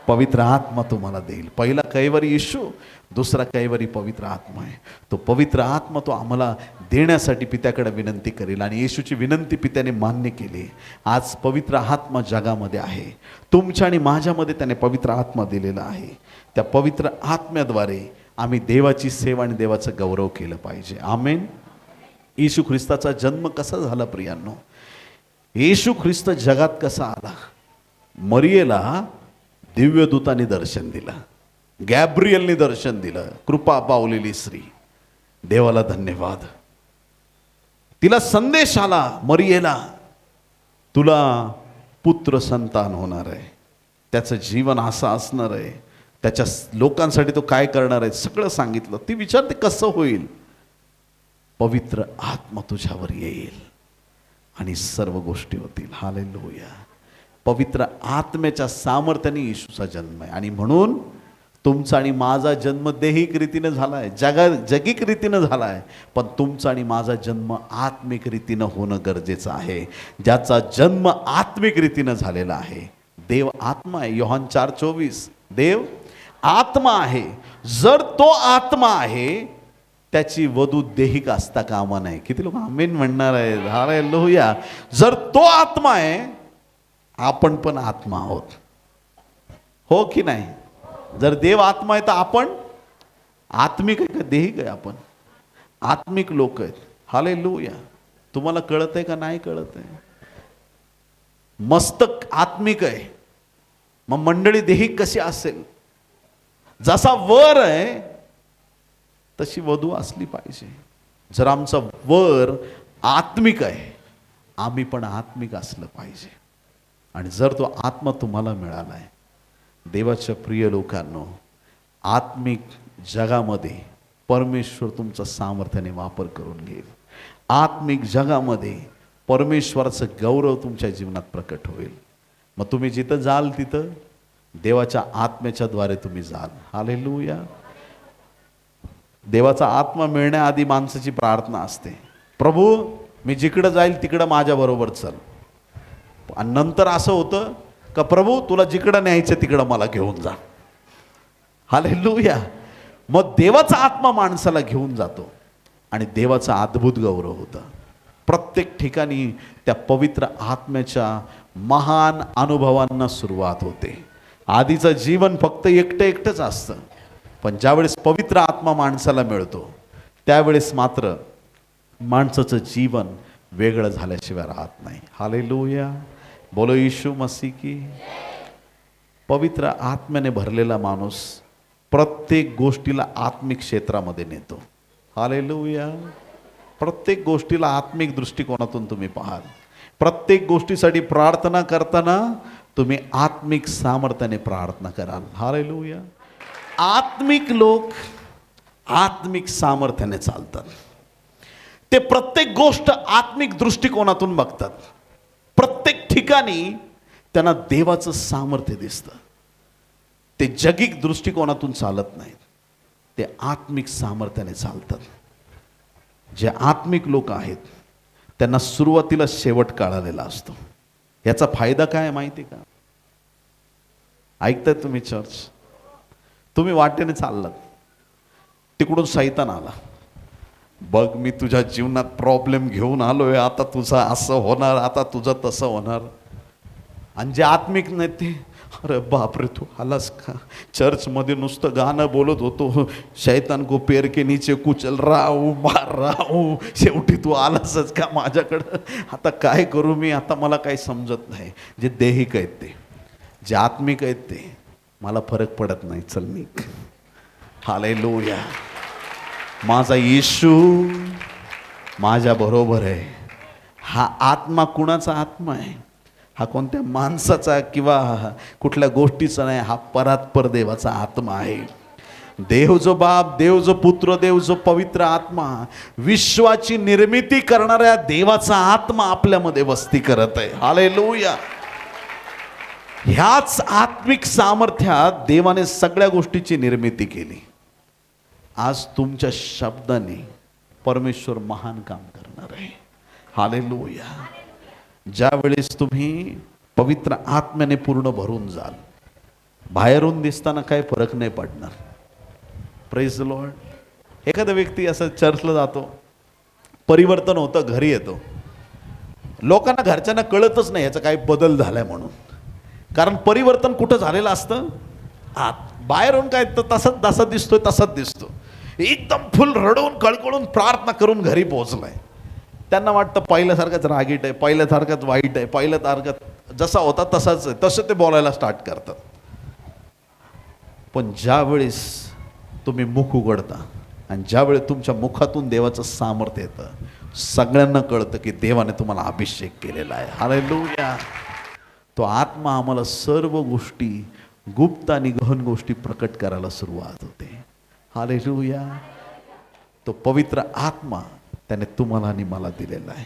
पवित्र आत्मा तुम्हाला देईल. पहिला कैवारी येशू, दुसरा कैवारी पवित्र आत्मा आहे. तो पवित्र आत्मा तो आम्हाला देण्यासाठी पित्याकडे विनंती करेल आणि येशूची विनंती पित्याने मान्य केली. आज पवित्र आत्मा जगामध्ये आहे. तुमच्या आणि माझ्यामध्ये त्याने पवित्र आत्मा दिलेला आहे. त्या पवित्र आत्म्याद्वारे आम्ही देवाची सेवा आणि देवाचं गौरव केलं पाहिजे. आमेन. येशू ख्रिस्ताचा जन्म कसा झाला प्रियांनो? येशू ख्रिस्त जगात कसा आला? मरियेला दिव्यदूताने दर्शन दिलं, गॅब्रियलने दर्शन दिलं. कृपा पावलेली स्त्री, देवाला धन्यवाद. तिला संदेश आला, मरियेला तुला पुत्र संतान होणार आहे, त्याचं जीवन असं असणार आहे, त्याच्या लोकांसाठी तो काय करणार आहे सगळं सांगितलं. ती विचारते कसं होईल. पवित्र आत्मा तुझ्यावर येईल आणि सर्व गोष्टी होतील. हालेलुया. पवित्र आत्म्याच्या सामर्थ्याने येशूचा जन्म आहे. आणि म्हणून तुमचा आणि माझा जन्म दैहिक रीतीनं झाला आहे, जगिक रीतीनं झाला आहे, पण तुमचा आणि माझा जन्म आत्मिक रीतीनं होणं गरजेचं आहे. ज्याचा जन्म आत्मिक रीतीनं झालेला आहे. देव आत्मा आहे. योहान 4:24. देव आत्मा आहे. जर तो आत्मा आहे त्याची वधू देहिक असता कामा नये. किती लोक आमेन म्हणणार आहे. हालेलुया. जर तो आत्मा आहे, आपण पण आत्मा आहोत, हो की नाही? जर देव आत्मा आहे तर आपण आत्मिक आहे का देहिक आहे? आपण आत्मिक लोक आहेत. हालेलुया. तुम्हाला कळत आहे का नाही कळत आहे? मस्तक आत्मिक आहे, मग मंडळी देहिक कशी असेल? जसा वर आहे तशी वधू असली पाहिजे. जर आमचा वर आत्मिक आहे, आम्ही पण आत्मिक असलं पाहिजे. आणि जर तो आत्मा तुम्हाला मिळाला आहे, देवाच्या प्रिय लोकांनो, आत्मिक जगामध्ये परमेश्वर तुमचा सामर्थ्याने वापर करून घेईल. आत्मिक जगामध्ये परमेश्वराचं गौरव तुमच्या जीवनात प्रकट होईल. मग तुम्ही जिथं जाल तिथं देवाच्या आत्म्याच्या द्वारे तुम्ही जाल. हालेलुया. देवाचा आत्मा मिळण्याआधी माणसाची प्रार्थना असते, प्रभू मी जिकडं जाईल तिकडं माझ्याबरोबर चल. आणि नंतर असं होतं का प्रभू तुला जिकडं न्यायचं तिकडं मला घेऊन जा. हालेलुया. मग देवाचा आत्मा माणसाला घेऊन जातो आणि देवाचा अद्भुत गौरव होतं. प्रत्येक ठिकाणी त्या पवित्र आत्म्याच्या महान अनुभवांना सुरुवात होते. आधीचं जीवन फक्त एकटंच असतं, पण ज्यावेळेस पवित्र आत्मा माणसाला मिळतो त्यावेळेस मात्र माणसाचं जीवन वेगळं झाल्याशिवाय राहत नाही. हालेलुया. बोलो यीशु मसीह की. पवित्र आत्म्याने भरलेला माणूस प्रत्येक गोष्टीला आत्मिक क्षेत्रामध्ये नेतो. हालेलुया. प्रत्येक गोष्टीला आत्मिक दृष्टिकोनातून तुम्ही पाहाल. प्रत्येक गोष्टीसाठी प्रार्थना करताना तुम्ही आत्मिक सामर्थ्याने प्रार्थना कराल. हालेलुया. आत्मिक लोक आत्मिक सामर्थ्याने चालतात. ते प्रत्येक गोष्ट आत्मिक दृष्टिकोनातून बघतात. प्रत्येक ठिकाणी त्यांना देवाचं सामर्थ्य दिसतं. ते जगिक दृष्टिकोनातून चालत नाहीत, ते आत्मिक सामर्थ्याने चालतात. जे आत्मिक लोक आहेत त्यांना सुरुवातीला शेवट कळालेला असतो. याचा फायदा काय आहे माहिती का? ऐकताय तुम्ही चर्च? तुम्ही वाटेने चाललात, तिकडून सैतान आला, बघ मी तुझ्या जीवनात प्रॉब्लेम घेऊन आलोय, आता तुझं असं होणार, आता तुझं तसं होणार. आणि जे आत्मिक नाही ते, अरे बापरे तू आलास का? चर्चमध्ये नुसतं गाणं बोलत होतो, शैतान को पेर के नीचे कुचल राहू मार राहू, शेवटी तू आलासच का माझ्याकडं? आता काय करू मी? आता मला काही समजत नाही. जे देहिक आहेत ते, जे आत्मिक आहेत ते, मला फरक पडत नाही, चल मी. हालेलुया. माझा येशू माझ्या बरोबर आहे. हा आत्मा कुणाचा आत्मा आहे? हा कोणत्या माणसाचा किंवा कुठल्या गोष्टीचा नाही, हा परात्पर देवाचा आत्मा आहे. देव जो बाप, देव जो पुत्र, देव जो पवित्र आत्मा, विश्वाची निर्मिती करणाऱ्या देवाचा आत्मा आपल्यामध्ये वस्ती करत आहे. हालेलुया. ह्याच आत्मिक सामर्थ्यात देवाने सगळ्या गोष्टीची निर्मिती केली. आज तुमच्या शब्दाने परमेश्वर महान काम करणार आहे. हालेलुया. ज्या वेळेस तुम्ही पवित्र आत्म्याने पूर्ण भरून जाल, बाहेरून दिसताना काही फरक नाही पडणार. Praise the Lord. एखादा व्यक्ती असं चर्चला जातो, परिवर्तन होतं, घरी येतो, लोकांना घरच्यांना कळतच नाही याचा काही बदल झालाय म्हणून. कारण परिवर्तन कुठं झालेलं असतं आत. बाहेरून काय तर तसाच दिसतोय, तसाच दिसतो. एकदम फुल रडून कळकळून प्रार्थना करून घरी पोहोचलाय. त्यांना वाटतं पहिल्यासारखंच रागीट आहे, पहिल्यासारखंच वाईट आहे, पहिल्यासारखं जसा होता तसाच आहे, तसं ते बोलायला स्टार्ट करतात. पण ज्या वेळेस तुम्ही मुख उघडता आणि ज्यावेळेस तुमच्या मुखातून देवाचं सामर्थ्य येतं, सगळ्यांना कळतं की देवाने तुम्हाला अभिषेक केलेला आहे. हालेलुया. तो आत्मा आम्हाला सर्व गोष्टी गुप्त आणि गहन गोष्टी प्रकट करायला सुरुवात होते. हालेलुया. तो पवित्र आत्मा त्याने तुम्हाला आणि मला दिलेला आहे.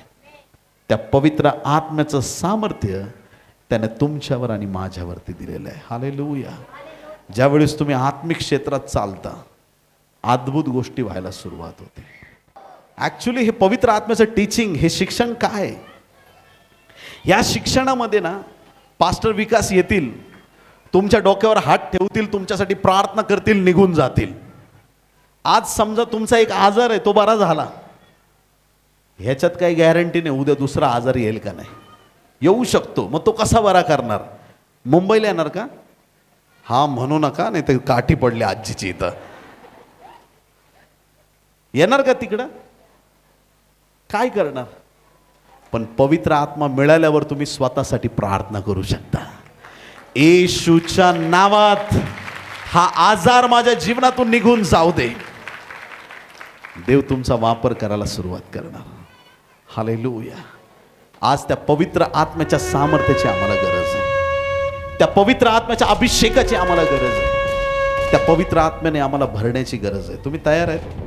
त्या पवित्र आत्म्याचं सामर्थ्य त्याने तुमच्यावर आणि माझ्यावरती दिलेलं आहे. हालेलुया. ज्यावेळेस तुम्ही आत्मिक क्षेत्रात चालता, अद्भुत गोष्टी व्हायला सुरुवात होते. ॲक्च्युली हे पवित्र आत्म्याचं टीचिंग, हे शिक्षण काय? या शिक्षणामध्ये ना पास्टर विकास येतील, तुमच्या डोक्यावर हात ठेवतील, तुमच्यासाठी प्रार्थना करतील, निघून जातील. आज समजा तुमचा एक आजार आहे, तो बरा झाला, ह्याच्यात काही गॅरंटी नाही उद्या दुसरा आजार येईल का नाही. येऊ शकतो. मग तो कसा बरा करणार? मुंबईला येणार का? हा म्हणू नका, नाही तर काठी पडली आजीची इथं. येणार का तिकडं? काय करणार? पण पवित्र आत्मा मिळाल्यावर तुम्ही स्वतःसाठी प्रार्थना करू शकता. येशूच्या नावात हा आजार माझ्या जीवनातून निघून जाऊ दे. देव तुमचा वापर करायला सुरुवात करणार. हालेलुया. आज त्या पवित्र आत्म्याच्या सामर्थ्याची आम्हाला गरज आहे. त्या पवित्र आत्म्याच्या अभिषेकाची आम्हाला गरज आहे. त्या पवित्र आत्म्याने आम्हाला भरण्याची गरज आहे. तुम्ही तयार आहेत?